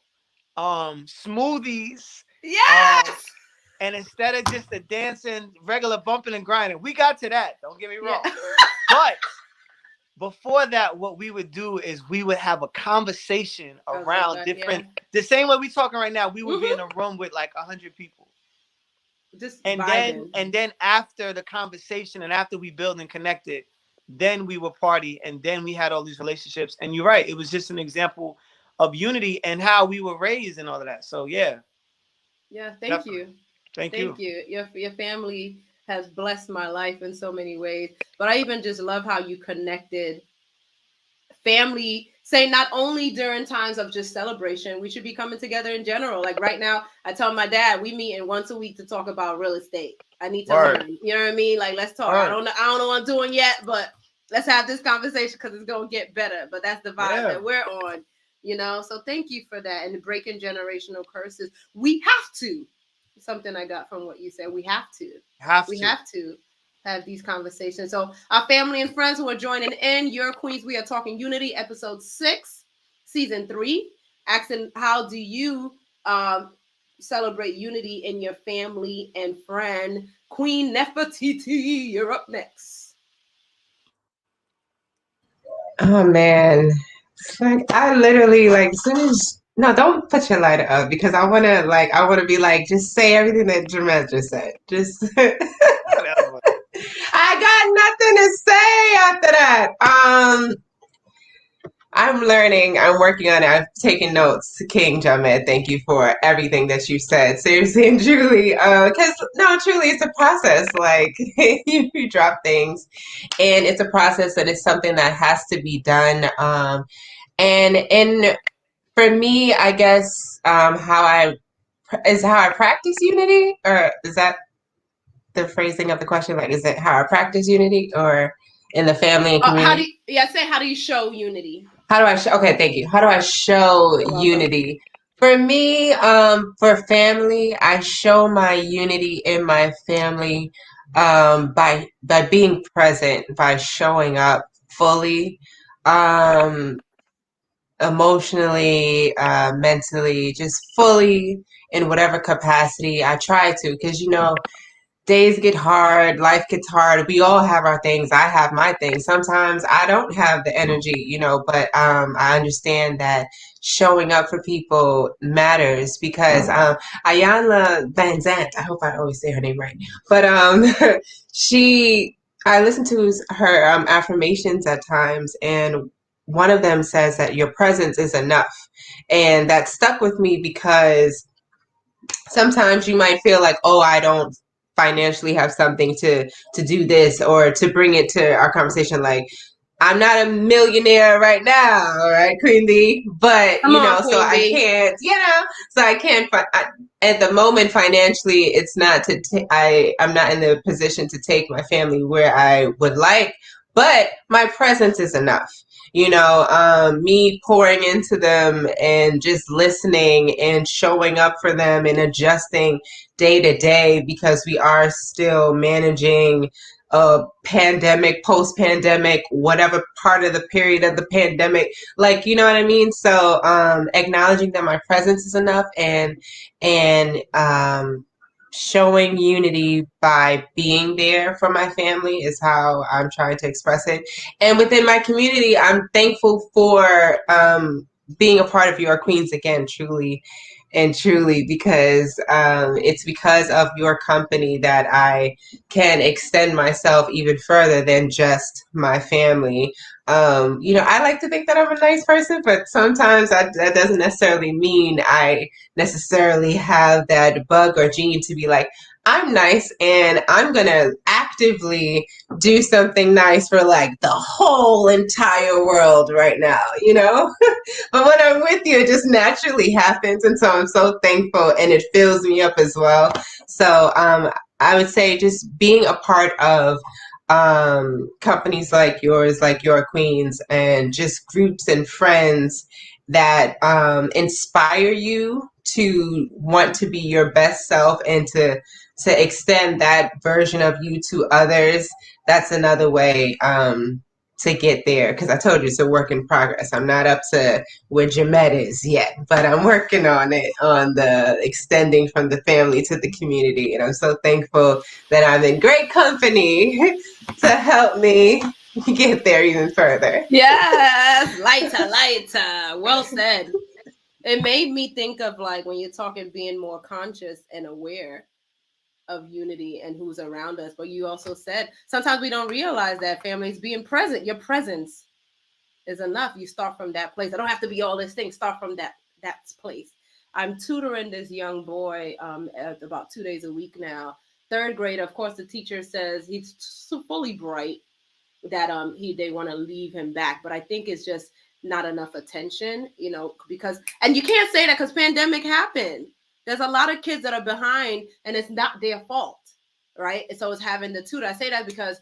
smoothies. Yes. And instead of just the dancing, regular bumping and grinding, we got to that. Don't get me wrong. Yeah. But before that, what we would do is we would have a conversation around different, the same way we talking right now. We would be in a room with like 100 people. Just and then after the conversation and after we built and connected, then we would party, and then we had all these relationships. And you're right, it was just an example of unity and how we were raised and all of that. So yeah. Yeah, thank you. Thank you. Your family has blessed my life in so many ways. But I even just love how you connected family, say not only during times of just celebration, we should be coming together in general. Like right now, I tell my dad we meet once a week to talk about real estate. I need to learn. You know what I mean? Like, let's talk. I don't know what I'm doing yet, but let's have this conversation because it's gonna get better. But that's the vibe that we're on, you know. So thank you for that. And breaking generational curses. We have to. Something I got from what you said. We have to. We have to have these conversations. So our family and friends who are joining in, Your Queens, we are talking Unity, episode 6, season 3. Asking, how do you celebrate unity in your family and friend? Queen Nefertiti, you're up next. Oh man, it's like I literally like as soon as don't put your lighter up because I wanna be like just say everything that Jamed just said. Just I got nothing to say after that. I'm learning. I'm working on it. I've taken notes. King Jamed, thank you for everything that you said. Seriously and truly. Truly, it's a process. Like, you drop things. And it's a process and it's something that has to be done. And for me, I guess how I practice unity? Or is that the phrasing of the question? Like, is it how I practice unity or in the family and community? How do you show unity? How do I show? Okay, thank you. How do I show unity? For me, for family, I show my unity in my family by being present, by showing up fully, emotionally, mentally, just fully in whatever capacity I try to, because days get hard, life gets hard. We all have our things. I have my things. Sometimes I don't have the energy, but I understand that showing up for people matters because Ayanna Van Zant, I hope I always say her name right, but I listen to her affirmations at times, and one of them says that your presence is enough. And that stuck with me because sometimes you might feel like, oh, I don't financially have something to do this, or to bring it to our conversation, like I'm not a millionaire right now, right, Queen B? But I can't at the moment financially. It's not I'm not in the position to take my family where I would like, but my presence is enough. Me pouring into them and just listening and showing up for them and adjusting day to day, because we are still managing a pandemic, post-pandemic, whatever part of the period of the pandemic, like, you know what I mean? So acknowledging that my presence is enough, and showing unity by being there for my family is how I'm trying to express it. And within my community, I'm thankful for being a part of Your Queens again, truly and truly, because it's because of your company that I can extend myself even further than just my family. I like to think that I'm a nice person, but sometimes that doesn't necessarily mean I necessarily have that bug or gene to be like, I'm nice and I'm going to actively do something nice for like the whole entire world right now, But when I'm with you, it just naturally happens. And so I'm so thankful and it fills me up as well. So I would say just being a part of companies like yours, like Your Queens, and just groups and friends that inspire you to want to be your best self and to extend that version of you to others. That's another way to get there, because I told you it's a work in progress. I'm not up to where Jamed is yet, but I'm working on it, on the extending from the family to the community. And I'm so thankful that I'm in great company to help me get there even further. Yes, lighter. Well said. It made me think of like when you're talking being more conscious and aware of unity and who's around us. But you also said sometimes we don't realize that families being present, your presence is enough. You start from that place. I don't have to be all this thing. Start from that place. I'm tutoring this young boy at about 2 days a week now. Third grade. Of course, the teacher says he's fully bright, that they want to leave him back, but I think it's just not enough attention, because, and you can't say that because pandemic happened. There's a lot of kids that are behind and it's not their fault, right? And so it's having the tutor. I say that because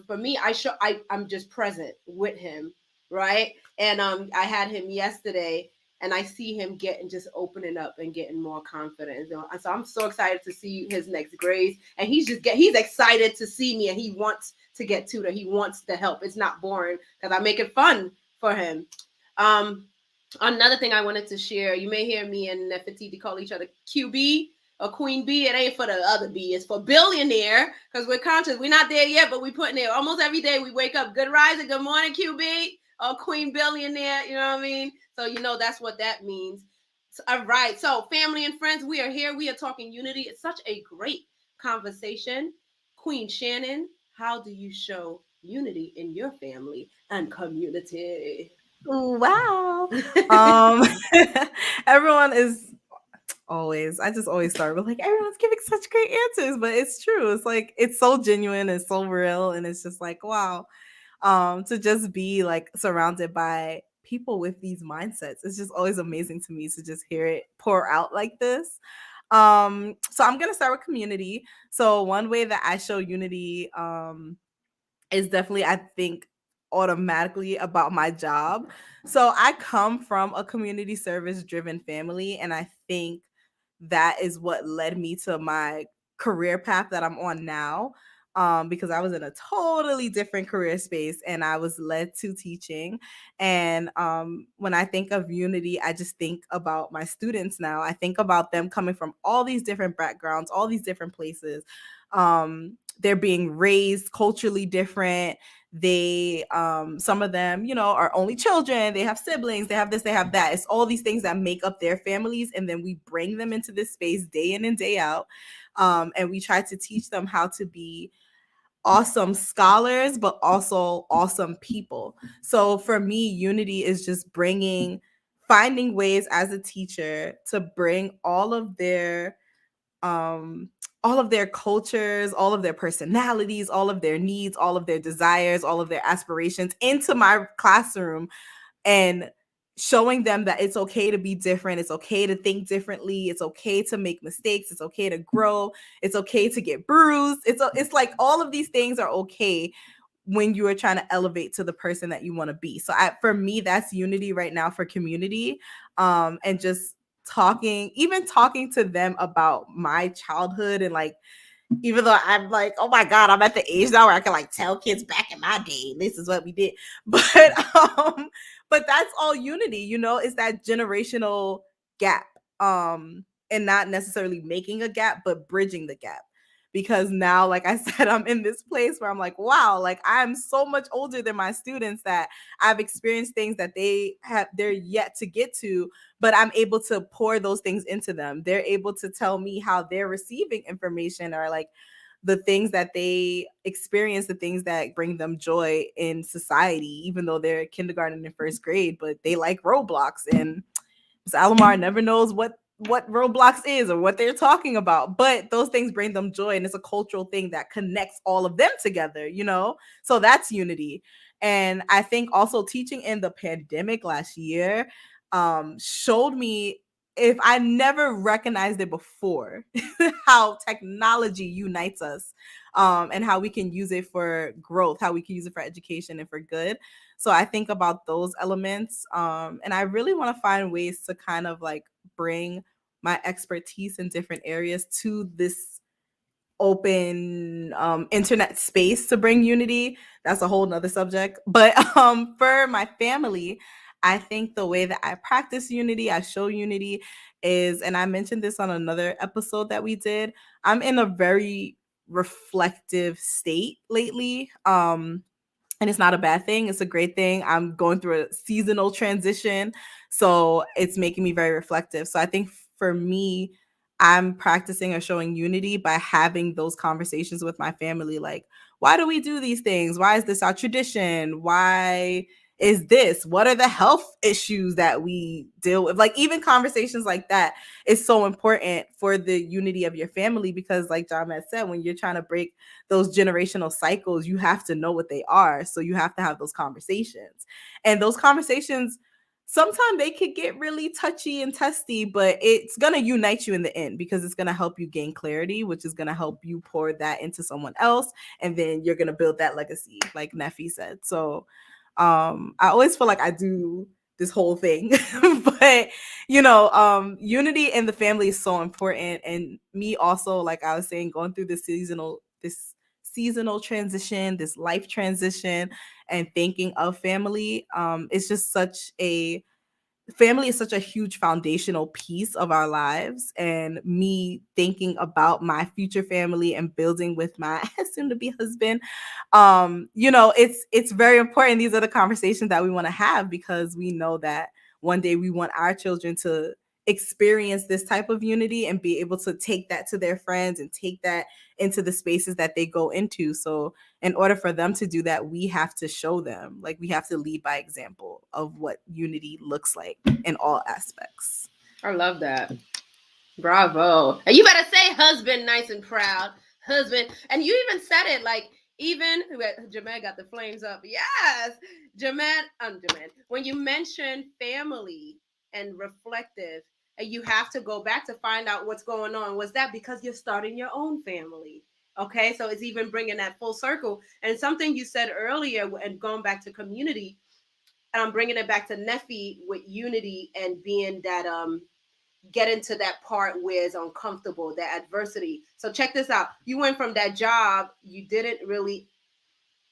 for me, I'm just present with him, right? And I had him yesterday and I see him getting, just opening up and getting more confident. So I'm so excited to see his next grades, and he's excited to see me, and he wants to get tutor. He wants the help. It's not boring because I make it fun for him. Another thing I wanted to share, you may hear me and Nefertiti call each other QB or Queen B. It ain't for the other B. It's for billionaire, because we're conscious. We're not there yet, but we putting it. Almost every day we wake up, good rising, good morning, QB, or Queen Billionaire. You know what I mean? So that's what that means. All right. So family and friends, we are here. We are talking unity. It's such a great conversation. Queen Shannon, how do you show unity in your family and community? Wow. Everyone is I just always start with like, everyone's giving such great answers, but it's true. It's like, it's so genuine, it's so real, and it's just like, wow. To just be like surrounded by people with these mindsets, it's just always amazing to me to just hear it pour out like this. So I'm gonna start with community. So one way that I show unity is definitely, I think, automatically about my job. So I come from a community service driven family, and I think that is what led me to my career path that I'm on now. Because I was in a totally different career space and I was led to teaching. And when I think of unity, I just think about my students now. I think about them coming from all these different backgrounds, all these different places. They're being raised culturally different. They some of them, are only children, they have siblings, they have this, they have that. It's all these things that make up their families, and then we bring them into this space day in and day out, and we try to teach them how to be awesome scholars but also awesome people. So for me, unity is just finding ways as a teacher to bring all of their cultures, all of their personalities, all of their needs, all of their desires, all of their aspirations into my classroom, and showing them that it's okay to be different. It's okay to think differently. It's okay to make mistakes. It's okay to grow. It's okay to get bruised. It's like all of these things are okay when you are trying to elevate to the person that you want to be. So for me, that's unity right now for community. And just talking to them about my childhood, and like, even though I'm like, oh my God, I'm at the age now where I can like tell kids back in my day, this is what we did. But that's all unity, is that generational gap. And not necessarily making a gap, but bridging the gap. because now, like I said, I'm in this place where I'm like, wow, like I'm so much older than my students that I've experienced things that they're yet to get to, but I'm able to pour those things into them. They're able to tell me how they're receiving information, or like the things that they experience, the things that bring them joy in society, even though they're kindergarten and first grade, but they like Roblox. And Ms. Alomar never knows what Roblox is or what they're talking about, but those things bring them joy, and it's a cultural thing that connects all of them together, you know? So that's unity. And I think also teaching in the pandemic last year showed me, if I never recognized it before, how technology unites us, and how we can use it for growth, how we can use it for education and for good. So I think about those elements, and I really want to find ways to kind of like bring my expertise in different areas to this open internet space to bring unity. That's a whole nother subject. But for my family, I think the way that I practice unity, I show unity is, and I mentioned this on another episode that we did, I'm in a very reflective state lately. And it's not a bad thing. It's a great thing. I'm going through a seasonal transition, so it's making me very reflective. So I think for me, I'm practicing or showing unity by having those conversations with my family. Like, why do we do these things? Why is this our tradition? Why is this? What are the health issues that we deal with? Like, even conversations like that is so important for the unity of your family, because like Jamed said, when you're trying to break those generational cycles, you have to know what they are. So you have to have those conversations. And those conversations, sometimes they could get really touchy and testy, but it's going to unite you in the end, because it's going to help you gain clarity, which is going to help you pour that into someone else. And then you're going to build that legacy, like Nefi said. So I always feel like I do this whole thing, but unity in the family is so important. And me also, like I was saying, going through this seasonal transition, this life transition, and thinking of family, it's just family is such a huge foundational piece of our lives. And me thinking about my future family and building with my soon to be husband, it's very important. These are the conversations that we want to have, because we know that one day we want our children to experience this type of unity and be able to take that to their friends and take that into the spaces that they go into. So in order for them to do that, we have to show them, like we have to lead by example of what unity looks like in all aspects. I love that. Bravo. And you better say husband nice and proud. Husband. And you even said it, like, even Jamed got the flames up. Yes. Jamed, when you mentioned family and reflective, and you have to go back to find out what's going on, was that because you're starting your own family? Okay, so it's even bringing that full circle. And something you said earlier, and going back to community, and I'm bringing it back to Nefi with unity and being that get into that part where it's uncomfortable, that adversity. So check this out. You went from that job, you didn't really,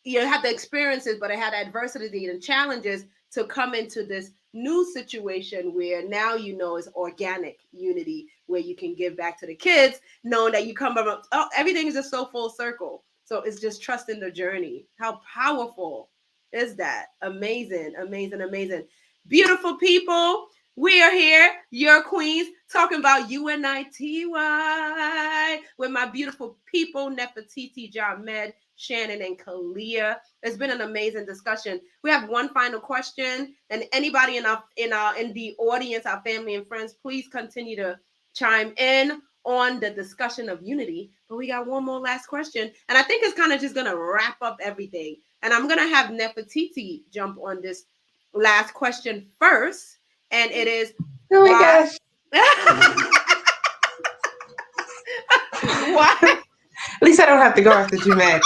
have the experiences, but it had adversity and challenges, to come into this new situation where now it's organic unity, where you can give back to the kids, knowing that you come from, everything is just so full circle. So it's just trusting the journey. How powerful is that? Amazing, amazing, amazing. Beautiful people, we are here, your queens, talking about UNITY with my beautiful people, Nefertiti, Jamed, Shannon, and Kalyea. It's been an amazing discussion. We have one final question, and anybody in the audience, our family and friends, please continue to chime in on the discussion of unity. But we got one more last question, and I think it's kind of just gonna wrap up everything. And I'm gonna have Nefertiti jump on this last question first, and it is, oh my gosh, why? At least I don't have to go after Jamed.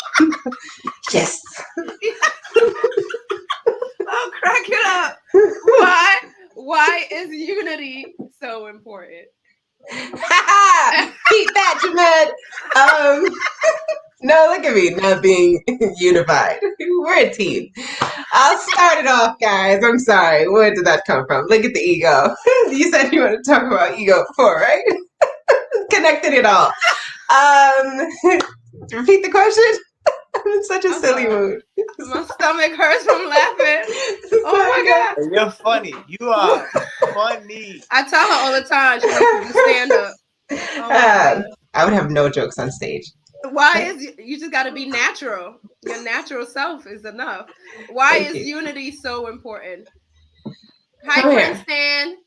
Yes. Oh, crack it up. Why is unity so important? Keep that, Jamed. No, look at me not being unified. We're a team. I'll start it off, guys. I'm sorry. Where did that come from? Look at the ego. You said you wanted to talk about ego before, right? Connected it all. Repeat the question. I'm in such a silly mood. My stomach hurts from laughing. Oh my God. You're funny. You are funny. I tell her all the time she needs to do stand up. I would have no jokes on stage. Why is you just got to be natural? Your natural self is enough. Why is unity so important? Hi, Princeton.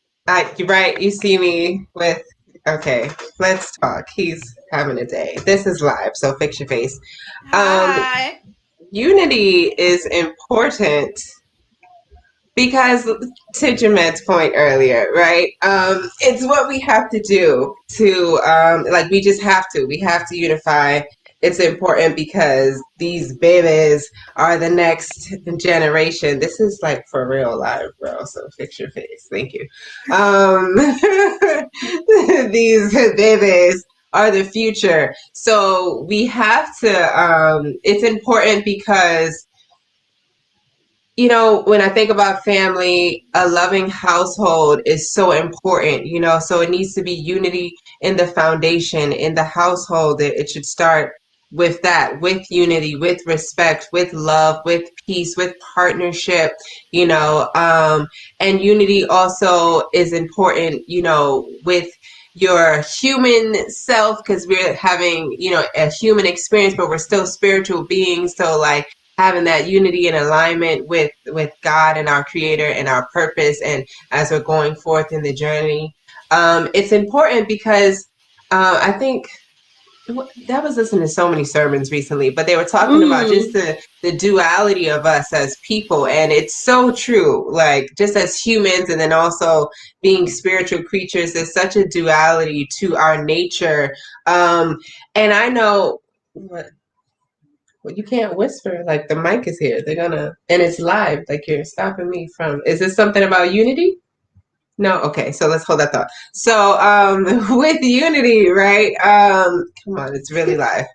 You're right. You see me with. Okay, let's talk. He's having a day. This is live, so fix your face. Hi. Unity is important because, to Jamed's point earlier, right? It's what we have to do to, we just have to. We have to unify. It's important because these babies are the next generation. This is like for real live, bro. So fix your face. Thank you. These babies are the future. So we have to, it's important because, you know, when I think about family, a loving household is so important, you know, so it needs to be unity in the foundation, in the household. It should start with that, with unity, with respect, with love, with peace, with partnership, you know, and unity also is important, you know, with your human self, because we're having, you know, a human experience, but we're still spiritual beings. So like having that unity and alignment with God and our creator and our purpose, and as we're going forth in the journey, it's important because I think that was listening to so many sermons recently, but they were talking about just the duality of us as people, and it's so true, like just as humans and then also being spiritual creatures, there's such a duality to our nature. And I know what. Well, you can't whisper, like the mic is here. They're gonna, and it's live, like you're stopping me from, is this something about unity? No? Okay, so let's hold that thought. So with unity, right? Come on, it's really live.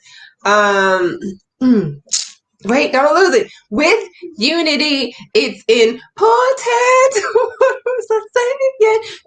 Wait, don't lose it. With unity, it's important.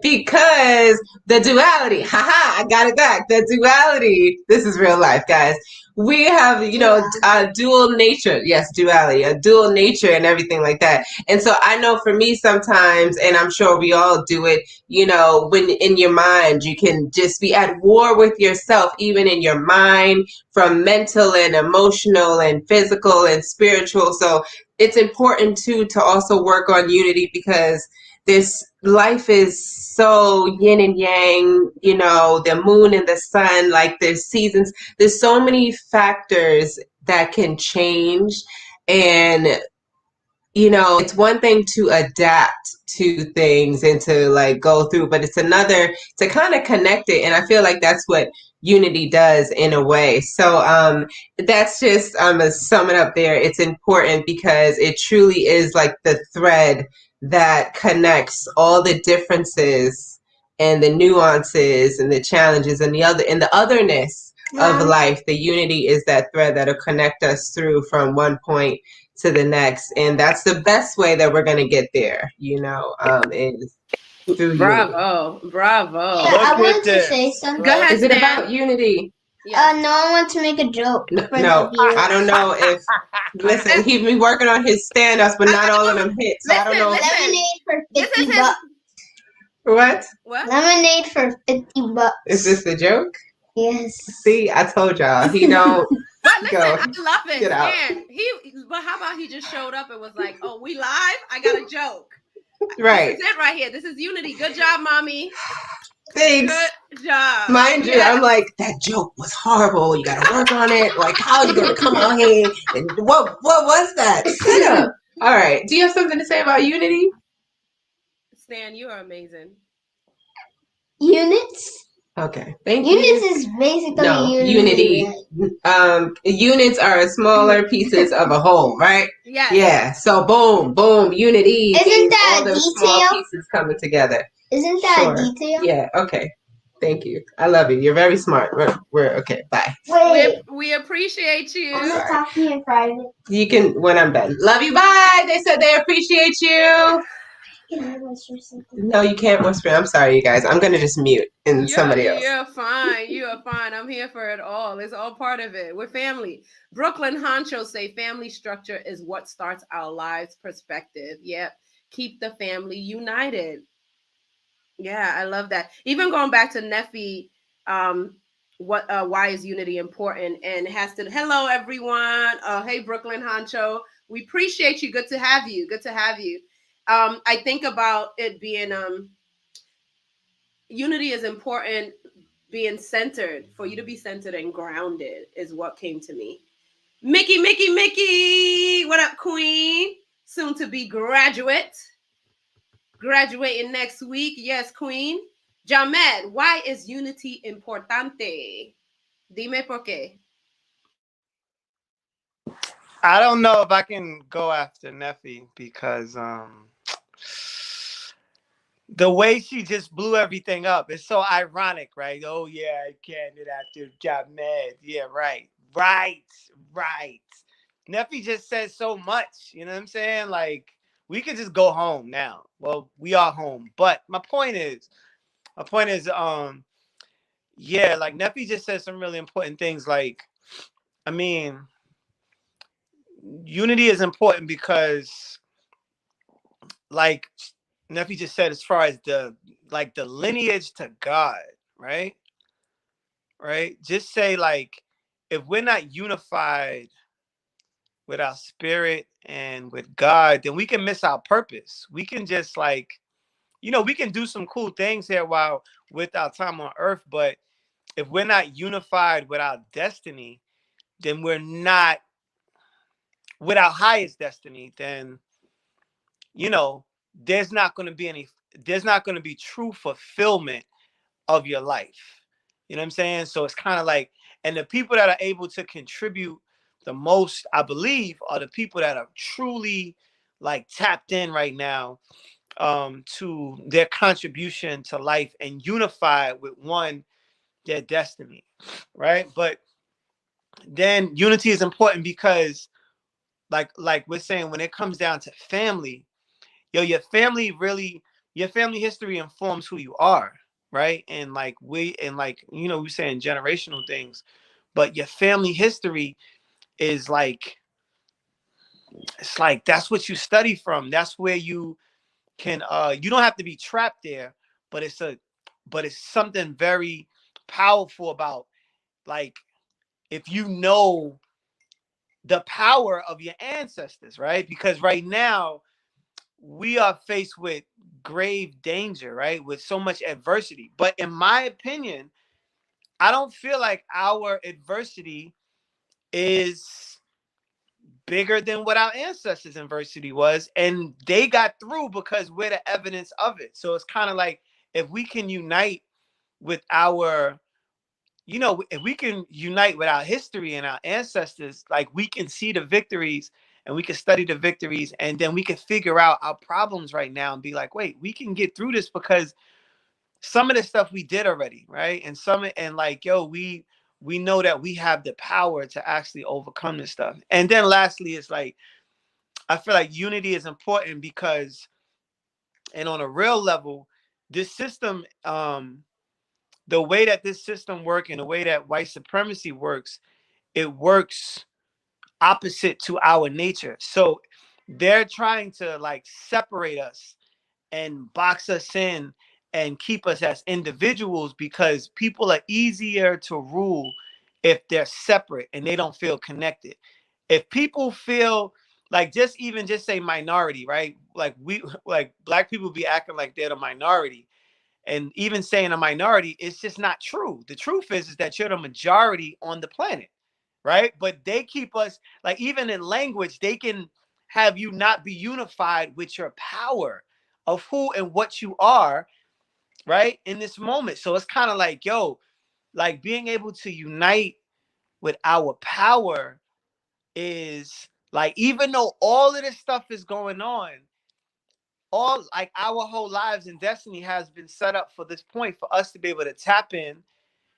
Because the duality, I got it back. The duality, this is real life, guys. We have, you know, a dual nature. Yes, duality, a dual nature and everything like that. And so I know for me sometimes, and I'm sure we all do it, you know, when in your mind, you can just be at war with yourself, even in your mind, from mental and emotional and physical and spiritual. So it's important too to also work on unity, because this life is so yin and yang, you know, the moon and the sun, like there's seasons, there's so many factors that can change. And, you know, it's one thing to adapt to things and to like go through, but it's another to kind of connect it. And I feel like that's what unity does in a way. So that's just, I'm gonna sum it up there. It's important because it truly is like the thread that connects all the differences and the nuances and the challenges and the otherness of life. The unity is that thread that'll connect us through from one point to the next, and that's the best way that we're gonna get there, you know, is through bravo unity. bravo Yeah, I wanted to say something. Go ahead. Is it about unity? No, I want to make a joke. No, I don't know if. Listen, he's been working on his stand-ups, but not all of them hit. So I don't know. Lemonade for $50. What? Lemonade for $50. Is this the joke? Yes. See, I told y'all he don't. But listen, go. I love it. Get out. Man, but how about he just showed up and was like, "Oh, we live? I got a joke." Right. This is it right here. This is unity. Good job, mommy. Thanks. Good job. Mind you, I'm like, that joke was horrible. You got to work on it. Like, how are you going to come on here? And what was that? Shut up. All right. Do you have something to say about unity? Stan, you are amazing. Units? Okay. Thank you. Units is basically unity. Units are smaller pieces of a whole, right? Yes. Yeah. So boom, boom, unity. Isn't that all those detail? small pieces coming together. Isn't that detail? Yeah. Okay. Thank you. I love you. You're very smart. We're okay. Bye. Wait. We appreciate you. I'm gonna talk to you in private. You can when I'm done. Love you. Bye. They said they appreciate you. Can I whisper something? No, you can't whisper. I'm sorry, you guys. I'm gonna just mute and somebody else. You're fine. You are fine. I'm here for it all. It's all part of it. We're family. Brooklyn Honcho say family structure is what starts our lives perspective. Yep. Keep the family united. Yeah, I love that. Even going back to Neffy, what why is unity important? And has to hello everyone. Hey Brooklyn Honcho. We appreciate you. Good to have you. Good to have you. I think about it being unity is important, being centered, for you to be centered and grounded is what came to me. Mickey, what up, Queen? Soon to be graduate. Graduating next week. Yes, Queen. Jamed, why is unity importante? Dime por qué. I don't know if I can go after Neffy because the way she just blew everything up is so ironic, right? Oh yeah, I can't get after Jamed. Yeah, right. Neffy just says so much. You know what I'm saying? Like we could just go home now. Well, we are home, but my point is, yeah, like Neffy just said some really important things. Like, I mean, unity is important because, like Neffy just said, as far as the lineage to God, right? Right? Just say like, if we're not unified with our spirit and with God, then we can miss our purpose. We can just like, we can do some cool things here while with our time on earth, but if we're not unified with our destiny, then we're not with our highest destiny, then there's not going to be true fulfillment of your life. You know what I'm saying? So it's kind of like, and the people that are able to contribute the most, I believe, are the people that are truly like tapped in right now to their contribution to life and unified with their destiny, right? But then unity is important because like we're saying, when it comes down to family, your family history informs who you are, right? And like we're saying generational things, but your family history is like, it's like that's what you study from. That's where you can you don't have to be trapped there, but it's something very powerful about, like, if you know the power of your ancestors, right? Because right now we are faced with grave danger, right? With so much adversity. But in my opinion, I don't feel like our adversity is bigger than what our ancestors' adversity was. And they got through because we're the evidence of it. So it's kind of like, if we can unite with if we can unite with our history and our ancestors, like we can see the victories and we can study the victories, and then we can figure out our problems right now and be like, wait, we can get through this because some of the stuff we did already, right? And like, yo, we know that we have the power to actually overcome this stuff. And then lastly, it's like, I feel like unity is important because, and on a real level, this system, the way that this system works and the way that white supremacy works, it works opposite to our nature. So they're trying to like separate us and box us in and keep us as individuals, because people are easier to rule if they're separate and they don't feel connected. If people feel like, just say minority, right? Like like black people be acting like they're the minority, and even saying a minority is just not true. The truth is that you're the majority on the planet, right? But they keep us, like, even in language, they can have you not be unified with your power of who and what you are, right, in this moment. So it's kind of like, yo, like being able to unite with our power is like, even though all of this stuff is going on, all like our whole lives and destiny has been set up for this point, for us to be able to tap in,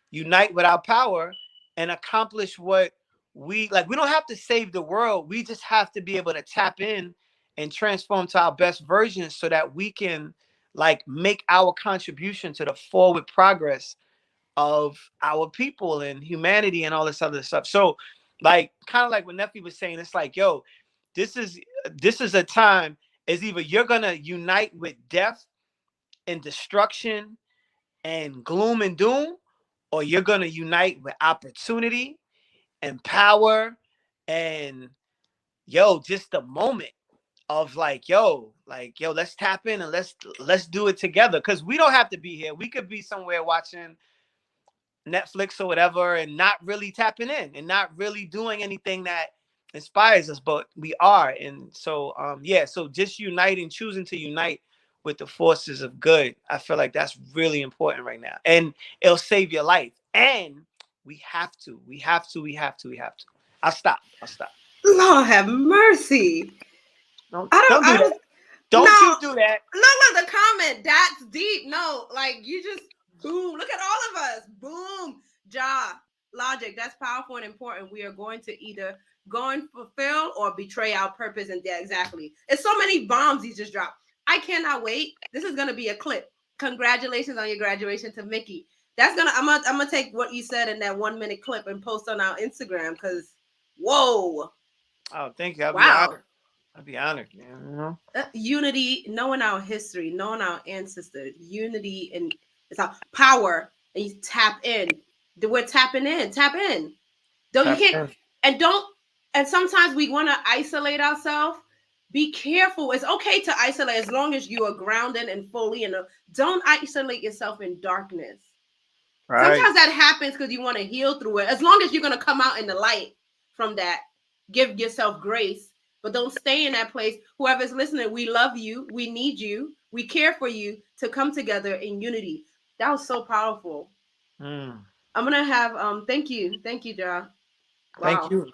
unite with our power, and accomplish what we like. We don't have to save the world. We just have to be able to tap in and transform to our best versions so that we can like make our contribution to the forward progress of our people and humanity and all this other stuff. So like kind of like what Nephi was saying, it's like, yo, this is a time is either you're gonna unite with death and destruction and gloom and doom, or you're gonna unite with opportunity and power and yo, just the moment of like, yo, let's tap in and let's do it together. Cause we don't have to be here. We could be somewhere watching Netflix or whatever and not really tapping in and not really doing anything that inspires us, but we are. And so yeah, so just uniting, choosing to unite with the forces of good, I feel like that's really important right now. And it'll save your life. And we have to. I'll stop. Lord have mercy. Don't do that. Don't you do that. Look, the comment. That's deep. No, like you just boom. Look at all of us. Boom. Logic. That's powerful and important. We are going to either go and fulfill or betray our purpose. And yeah, exactly. It's so many bombs he just dropped. I cannot wait. This is gonna be a clip. Congratulations on your graduation to Mickey. I'm gonna take what you said in that 1 minute clip and post on our Instagram because whoa. Oh, thank you. I'd be honored, man. You know? Unity, knowing our history, knowing our ancestors, unity, and it's our power. And you tap in. We're tapping in. Tap in. And sometimes we want to isolate ourselves. Be careful. It's okay to isolate as long as you are grounded and fully. And don't isolate yourself in darkness. Right. Sometimes that happens because you want to heal through it. As long as you're going to come out in the light from that, give yourself grace. But don't stay in that place. Whoever's listening, we love you. We need you. We care for you to come together in unity. That was so powerful. I'm gonna have thank you, Ja. Wow. Thank you.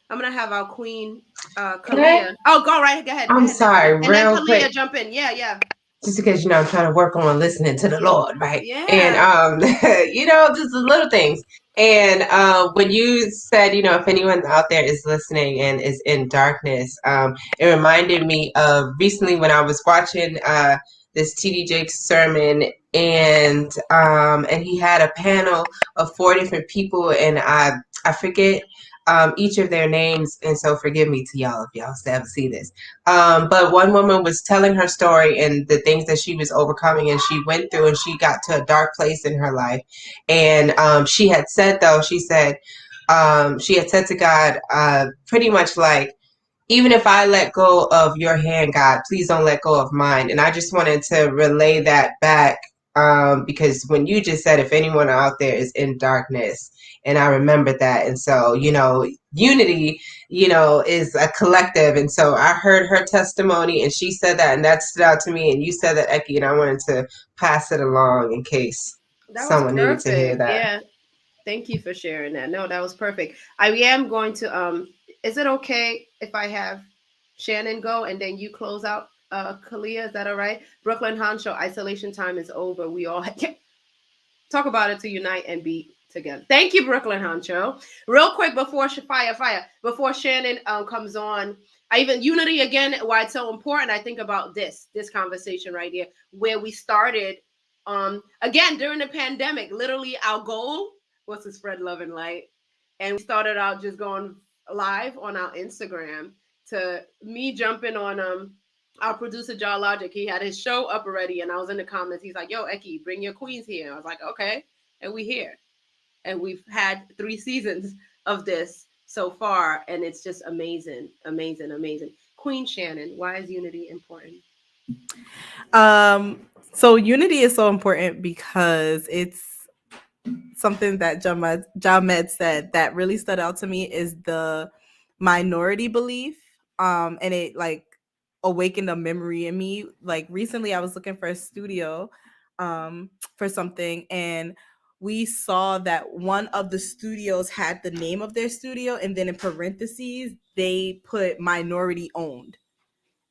I'm gonna have our queen, Kalyea. Oh, go ahead. I'm sorry, and real then Kalyea quick. Jump in. Yeah. Just because I'm trying to work on listening to the Lord, right? Yeah. And just the little things. And when you said, if anyone out there is listening and is in darkness, it reminded me of recently when I was watching this TD Jakes sermon, and he had a panel of 4 different people, and I forget each of their names, and so forgive me to y'all if y'all ever see this. But one woman was telling her story and the things that she was overcoming, and she went through, and she got to a dark place in her life. And she had said to God, pretty much like, even if I let go of your hand, God, please don't let go of mine. And I just wanted to relay that back, because when you just said, if anyone out there is in darkness, and I remembered that. And so, unity, is a collective. And so I heard her testimony, and she said that, and that stood out to me. And you said that, Eki, and I wanted to pass it along in case someone needed to hear that. Yeah. Thank you for sharing that. No, that was perfect. I am going to, is it okay if I have Shannon go and then you close out Kalyea? Is that all right? Brooklyn Honcho, isolation time is over. We all talk about it to unite and be together. Thank you, Brooklyn Honcho. Real quick before before Shannon comes on, unity again, why it's so important. I think about this conversation right here, where we started again during the pandemic. Literally, our goal was to spread love and light, and we started out just going live on our Instagram. To me jumping on our producer John Logic, he had his show up already, and I was in the comments. He's like, "Yo, Eki, bring your queens here." I was like, "Okay," and we here. And we've had 3 seasons of this so far, and it's just amazing. Queen Shannon, why is unity important? So unity is so important because it's something that Jamed said that really stood out to me is the minority belief. And it like awakened a memory in me. Like recently I was looking for a studio for something, and we saw that one of the studios had the name of their studio, and then in parentheses they put minority owned.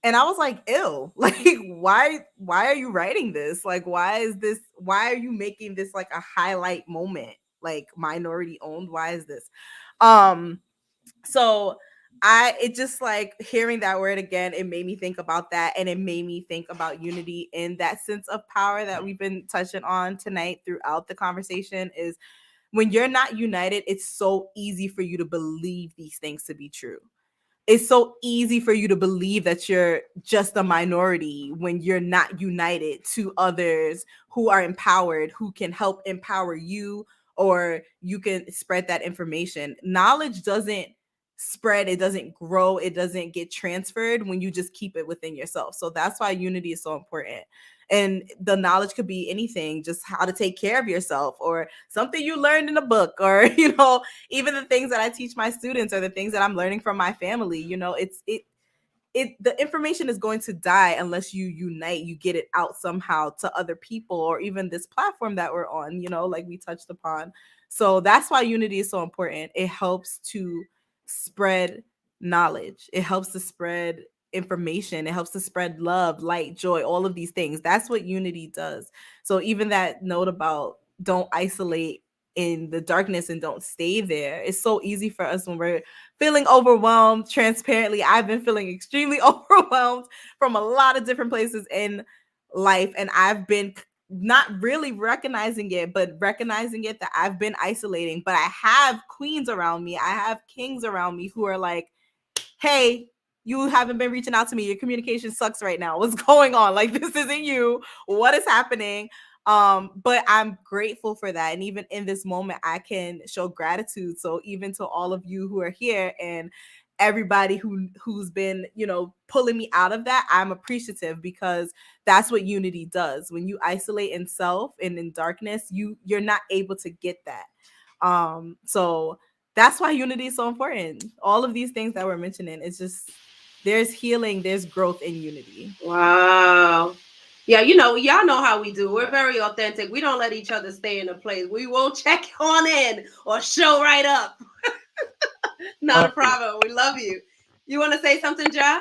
And I was like, ew, like, why are you writing this? Like, why are you making this like a highlight moment? Like minority owned, why is this? So it just like hearing that word again, it made me think about that, and it made me think about unity in that sense of power that we've been touching on tonight throughout the conversation. Is when you're not united, it's so easy for you to believe these things to be true. It's so easy for you to believe that you're just a minority when you're not united to others who are empowered, who can help empower you, or you can spread that information. Knowledge doesn't spread, it doesn't grow, it doesn't get transferred when you just keep it within yourself. So that's why unity is so important. And the knowledge could be anything, just how to take care of yourself, or something you learned in a book, or even the things that I teach my students, or the things that I'm learning from my family. The information is going to die unless you unite, you get it out somehow to other people, or even this platform that we're on, like we touched upon. So that's why unity is so important. It helps to spread knowledge. It helps to spread information. It helps to spread love, light, joy, all of these things. That's what unity does. So even that note about don't isolate in the darkness and don't stay there. It's so easy for us when we're feeling overwhelmed. Transparently, I've been feeling extremely overwhelmed from a lot of different places in life, and I've been not really recognizing it, but recognizing it that I've been isolating. But I have queens around me, I have kings around me who are like, hey, you haven't been reaching out to me, your communication sucks right now, what's going on? Like, this isn't you, what is happening? But I'm grateful for that. And even in this moment, I can show gratitude. So even to all of you who are here and everybody who's been, pulling me out of that, I'm appreciative, because that's what unity does. When you isolate in self and in darkness, you're not able to get that. So that's why unity is so important. All of these things that we're mentioning, it's just, there's healing, there's growth in unity. Wow. Yeah, y'all know how we do. We're very authentic. We don't let each other stay in a place. We will check on in or show right up. Not a problem. We love you. You want to say something, Ja?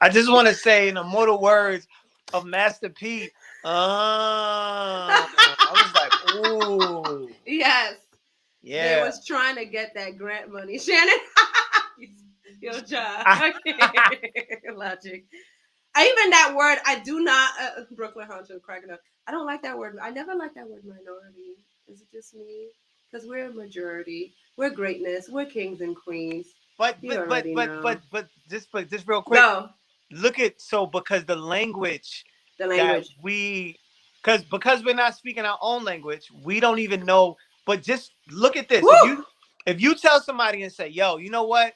I just want to say, in immortal words of Master P, I was like, ooh. Yes. Yeah. They was trying to get that grant money. Shannon? Yo, Ja. Logic. Even that word, I do not, Brooklyn Hunter cracking up. I don't like that word. I never liked that word minority. Is it just me? Because we're a majority. We're greatness. We're kings and queens. But just real quick. Go. Look at, because the language. That because we're not speaking our own language, we don't even know. But just look at this. If you tell somebody and say, yo, you know what,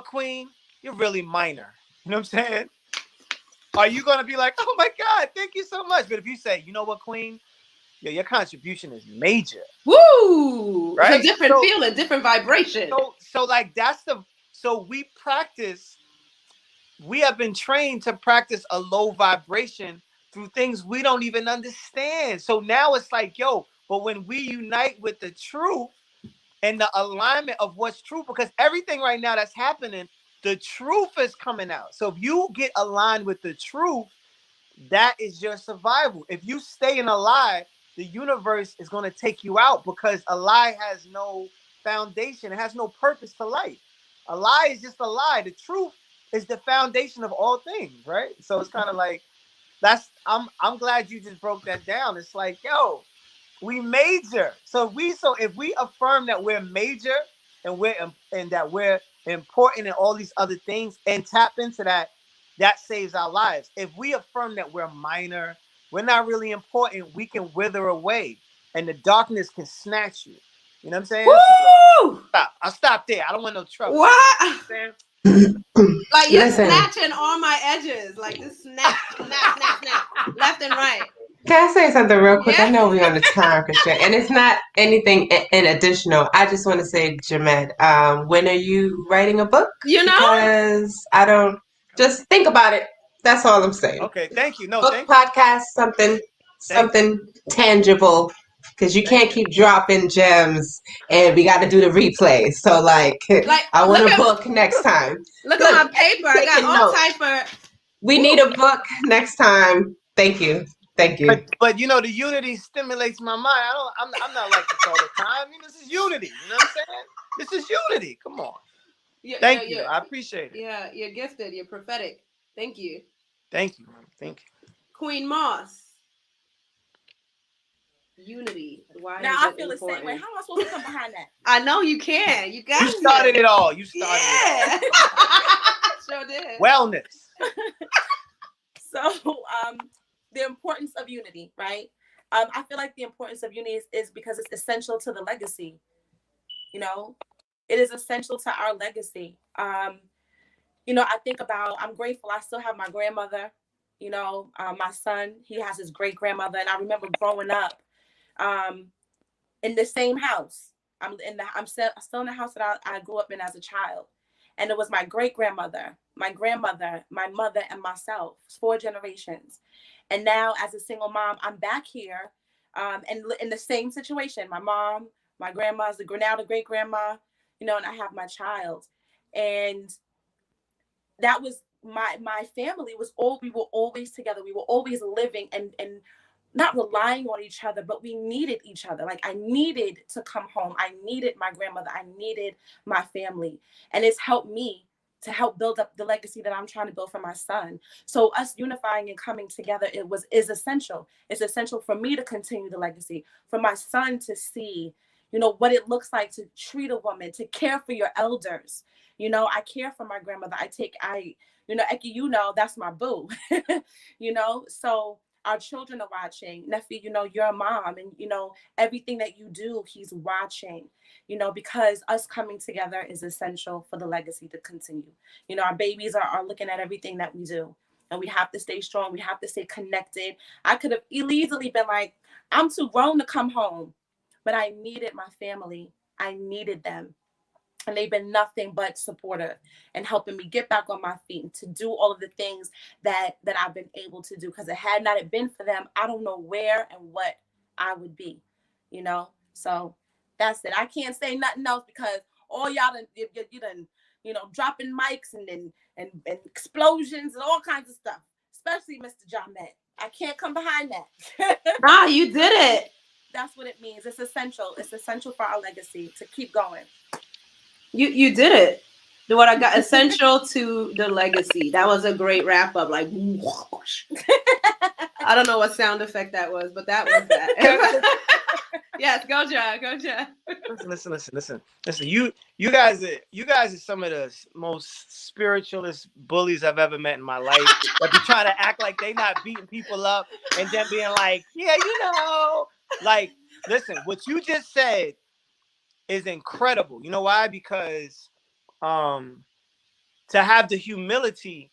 queen, you're really minor. You know what I'm saying? Are you going to be like, oh my God, thank you so much? But if you say, you know what, queen, your contribution is major. Woo! Right? It's a different feeling, different vibration. So like we have been trained to practice a low vibration through things we don't even understand. So now it's like, but when we unite with the truth and the alignment of what's true, because everything right now that's happening, the truth is coming out. So if you get aligned with the truth, that is your survival. If you stay in a lie, the universe is going to take you out, because a lie has no foundation. It has no purpose to life. A lie is just a lie. The truth is the foundation of all things, right? So it's kind of like, I'm glad you just broke that down. It's like, we major. So if we affirm that we're major and that we're important in all these other things and tap into that saves our lives. If we affirm that we're minor, we're not really important, we can wither away and the darkness can snatch you. You know what I'm saying? Woo! So I'll stop there. I don't want no trouble. What? Like, you're Listen. snatching on my edges. Like, this snap, left and right. Can I say something real quick? Yeah. I know we're on the time constraint, and it's not anything in additional. I just want to say, Jamed, when are you writing a book? Because I don't, just think about it. That's all I'm saying. Okay, thank you. No, book, podcast, something tangible. Because you can't keep dropping gems, and we got to do the replay. So, like I want a book next time. Look at my paper. I got all type of. We need a book next time. Thank you. But the unity stimulates my mind. I'm not like this all the time. This is unity. You know what I'm saying? This is unity. Come on. Thank you. I appreciate it. Yeah, you're gifted. You're prophetic. Thank you. Thank you, man. Thank you. Queen Moss. Unity. Why now is I it feel important? the same way. How am I supposed to come behind that? I know you can. You got You started it all. You started it all. Sure did. Wellness. So, the importance of unity, right? I feel like the importance of unity is because it's essential to the legacy. You know, it is essential to our legacy. You know, I think about, I'm grateful I still have my grandmother. You know, my son, he has his great grandmother, and I remember growing up in the same house. I'm still in the house that I grew up in as a child, and it was my great grandmother, my grandmother, my mother, and myself, 4 generations. And now, as a single mom, I'm back here, and in the same situation. My mom, my grandma's the great grandma, you know, and I have my child, and that was my family was we were always together. We were always living and not relying on each other, but we needed each other. Like, I needed to come home. I needed my grandmother. I needed my family. And it's helped me to help build up the legacy that I'm trying to build for my son. So us unifying and coming together, is essential. It's essential for me to continue the legacy, for my son to see, you know, what it looks like to treat a woman, to care for your elders. You know, I care for my grandmother. You know, Eki, you know, that's my boo. You know, so our children are watching. Nephi, you know, you're a mom, and, you know, everything that you do, he's watching, you know, because us coming together is essential for the legacy to continue. You know, our babies are looking at everything that we do, and we have to stay strong. We have to stay connected. I could have easily been like, I'm too grown to come home, but I needed my family. I needed them. And they've been nothing but supportive and helping me get back on my feet and to do all of the things that I've been able to do. Because it had not been for them, I don't know where and what I would be, you know? So that's it. I can't say nothing else because all y'all you done, you know, dropping mics and explosions and all kinds of stuff, especially Mr. Jamed. I can't come behind that. Nah, you did it. That's what it means. It's essential. It's essential for our legacy to keep going. You did it. What I got, essential to the legacy. That was a great wrap up. Like, whoosh. I don't know what sound effect that was, but that was that. Yes, go John. Listen. You guys are some of the most spiritualist bullies I've ever met in my life. That be trying to act like they not beating people up and then being like, yeah, you know, like, listen, what you just said is incredible. You know why? Because to have the humility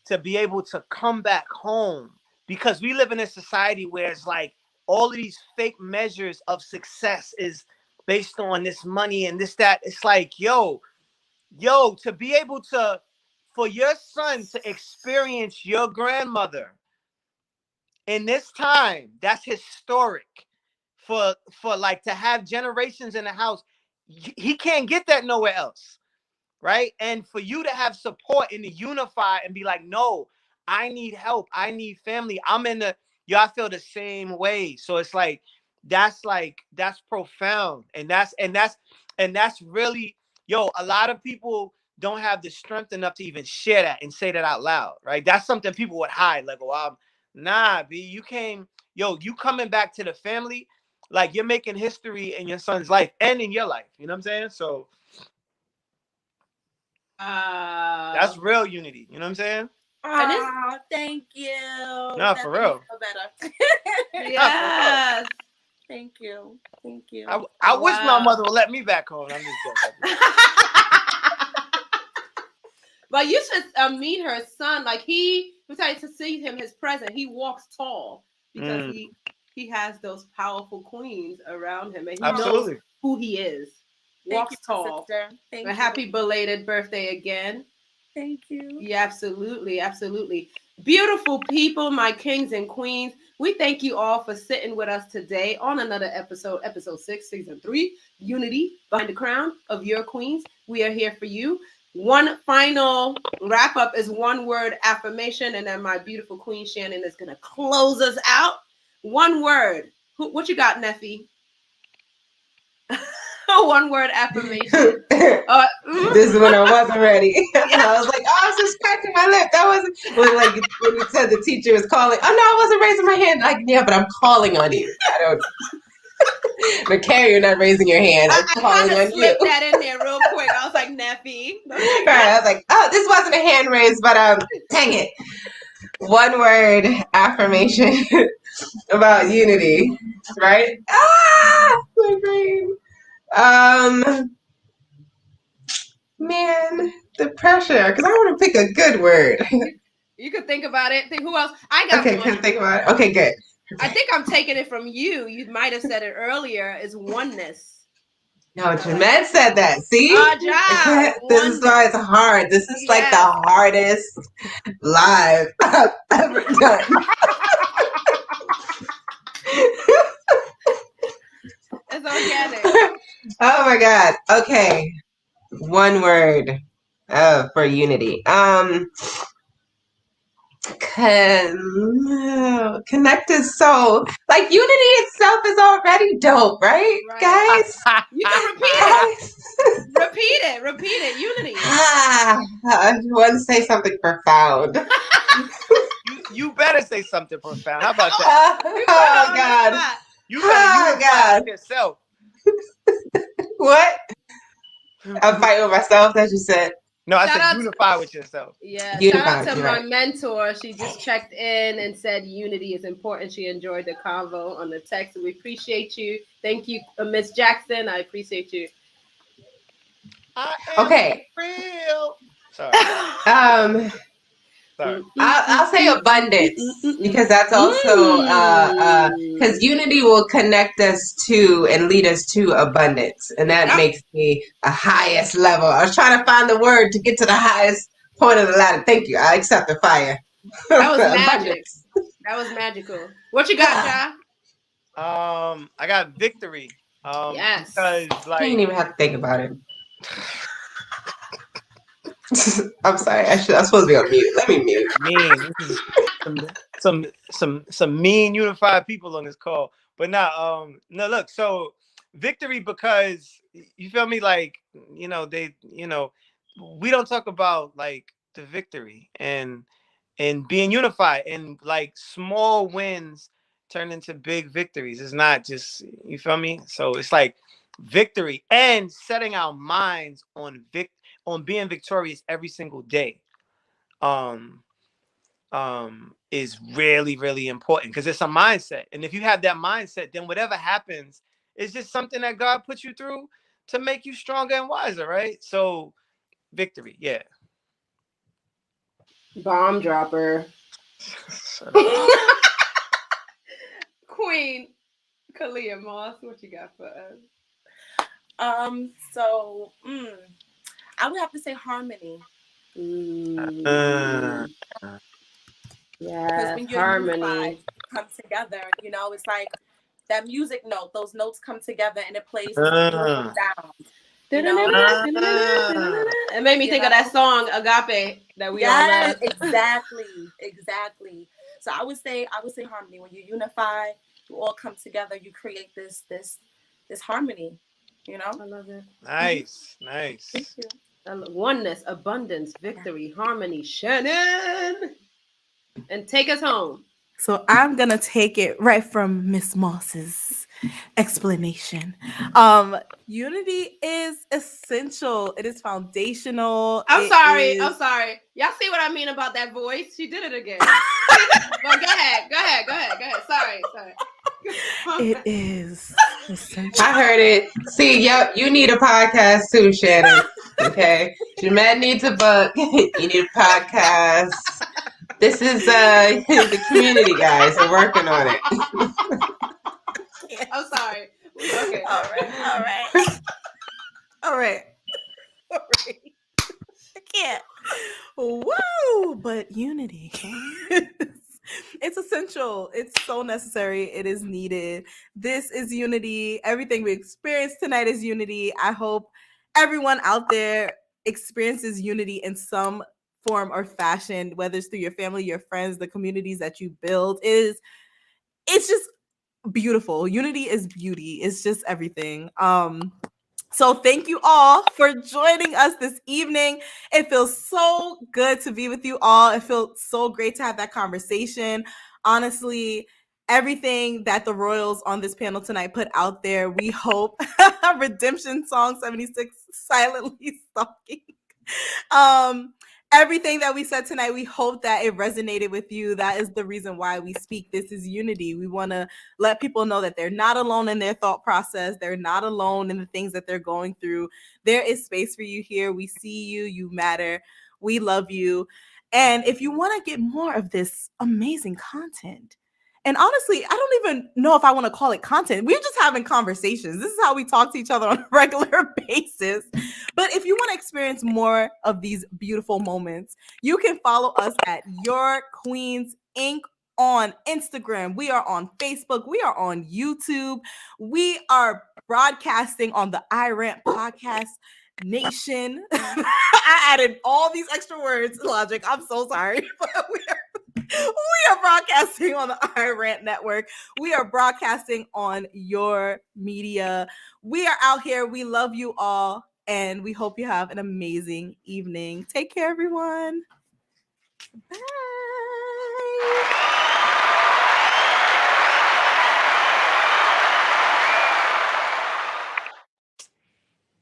to be able to come back home, because we live in a society where it's like all of these fake measures of success is based on this money and this, that. It's like, yo, to be able to, for your son to experience your grandmother in this time, that's historic. For like to have generations in the house, he can't get that nowhere else, right? And for you to have support and to unify and be like, no, I need help, I need family. I feel the same way. So it's like that's profound, and that's really, a lot of people don't have the strength enough to even share that and say that out loud, right? That's something people would hide, like, oh, nah, B, you coming back to the family, like, you're making history in your son's life and in your life. You know what I'm saying? So that's real unity. You know what I'm saying? Oh, thank you. No, for real. Better. Yes. Thank you. I wish my mother would let me back home. I'm just joking. But you should meet her son. Like, he decided to see him, his present. He walks tall because he has those powerful queens around him, and he knows who he is. Walks tall. Thank you. Happy belated birthday again. Thank you. Yeah, absolutely. Beautiful people, my kings and queens. We thank you all for sitting with us today on another episode 6, season 3, Unity Behind the Crown of Your Queens. We are here for you. One final wrap up is one word affirmation, and then my beautiful queen Shannon is going to close us out. One word. What you got, Neffy? One word affirmation. This is when I wasn't ready. I was like, oh, I was just cracking my lip. That wasn't when you said the teacher was calling. Oh no, I wasn't raising my hand. Like, yeah, but I'm calling on you. I don't. But Carrie, you're not raising your hand. I'm calling on you. I slipped that in there real quick. I was like, Neffy. Right. I was like, oh, this wasn't a hand raise, but dang it. One word affirmation about unity, right? My brain. Man, the pressure. Because I want to pick a good word. You could think about it. Think who else? I got one. Can I think about it? Okay, good. I think I'm taking it from you. You might have said it earlier. Is oneness. No, Jamed said that. See? This is why it's hard. This is like the hardest live I've ever done. It's organic. Oh my God. Okay. One word for unity. Connect is so like unity itself is already dope, right? Guys? You can repeat it. Repeat it. Unity. I want to say something profound. You better say something profound. How about that? Oh God. You better unify with yourself. What? I'm fighting with myself, as you said. No, I said unify with yourself. Yeah, shout out to my mentor. She just checked in and said unity is important. She enjoyed the convo on the text. We appreciate you. Thank you, Miss Jackson. I appreciate you. Okay. Real. Sorry. Sorry. I'll say abundance because that's also because unity will connect us to and lead us to abundance, and that makes me a highest level. I was trying to find the word to get to the highest point of the ladder. Thank you. I accept the fire. That was magic. That was magical. What you got, Ja? I got victory. Yes. Because you didn't even have to think about it. I'm sorry. I was supposed to be on mute. Let me mute. Mean. Some mean unified people on this call. But no, look, so victory because you feel me, like, we don't talk about like the victory and being unified, and like small wins turn into big victories. It's not just, you feel me? So it's like victory and setting our minds on being victorious every single day is really, really important because it's a mindset. And if you have that mindset, then whatever happens, it's just something that God puts you through to make you stronger and wiser, right? So victory, yeah. Bomb dropper. Queen Kalyea Moss, what you got for us? I would have to say harmony. Yeah, when you're unified, come together. It's like that music note; those notes come together and it plays this beautiful sound. It made me think of that song Agape that we all love. Exactly. So I would say harmony. When you unify, you all come together. You create this harmony. I love it. Nice. Thank you. Oneness, abundance, victory, harmony. Shannon, and take us home. So I'm gonna take it right from Miss Moss's explanation. Unity is essential. It is foundational. I'm sorry. Y'all see what I mean about that voice? She did it again. Well, go ahead. Sorry. It is essential. I heard it. See, yep, you need a podcast too, Shannon. Okay, Jamed needs a book. You need a podcast. This is the community, guys. We're working on it. I'm sorry. Okay. All right. I can't. Woo! But unity. It's essential. It's so necessary. It is needed. This is unity. Everything we experienced tonight is unity. I hope everyone out there experiences unity in some form or fashion, whether it's through your family, your friends, the communities that you build. It's just beautiful. Unity is beauty. It's just everything. So thank you all for joining us this evening. It feels so good to be with you all. It feels so great to have that conversation. Honestly, everything that the Royals on this panel tonight put out there, we hope Redemption Song 76, Silently Stalking. Everything that we said tonight, we hope that it resonated with you. That is the reason why we speak. This is unity. We want to let people know that they're not alone in their thought process. They're not alone in the things that they're going through. There is space for you here. We see you. You matter. We love you. And if you want to get more of this amazing content, and honestly, I don't even know if I want to call it content. We're just having conversations. This is how we talk to each other on a regular basis. But if you want to experience more of these beautiful moments, you can follow us at Your Queens Inc. on Instagram. We are on Facebook. We are on YouTube. We are broadcasting on the I RANT podcast nation. I added all these extra words, Logic. I'm so sorry. But we are broadcasting on the I RANT network. We are broadcasting on your media. We are out here. We love you all. And we hope you have an amazing evening. Take care, everyone. Bye.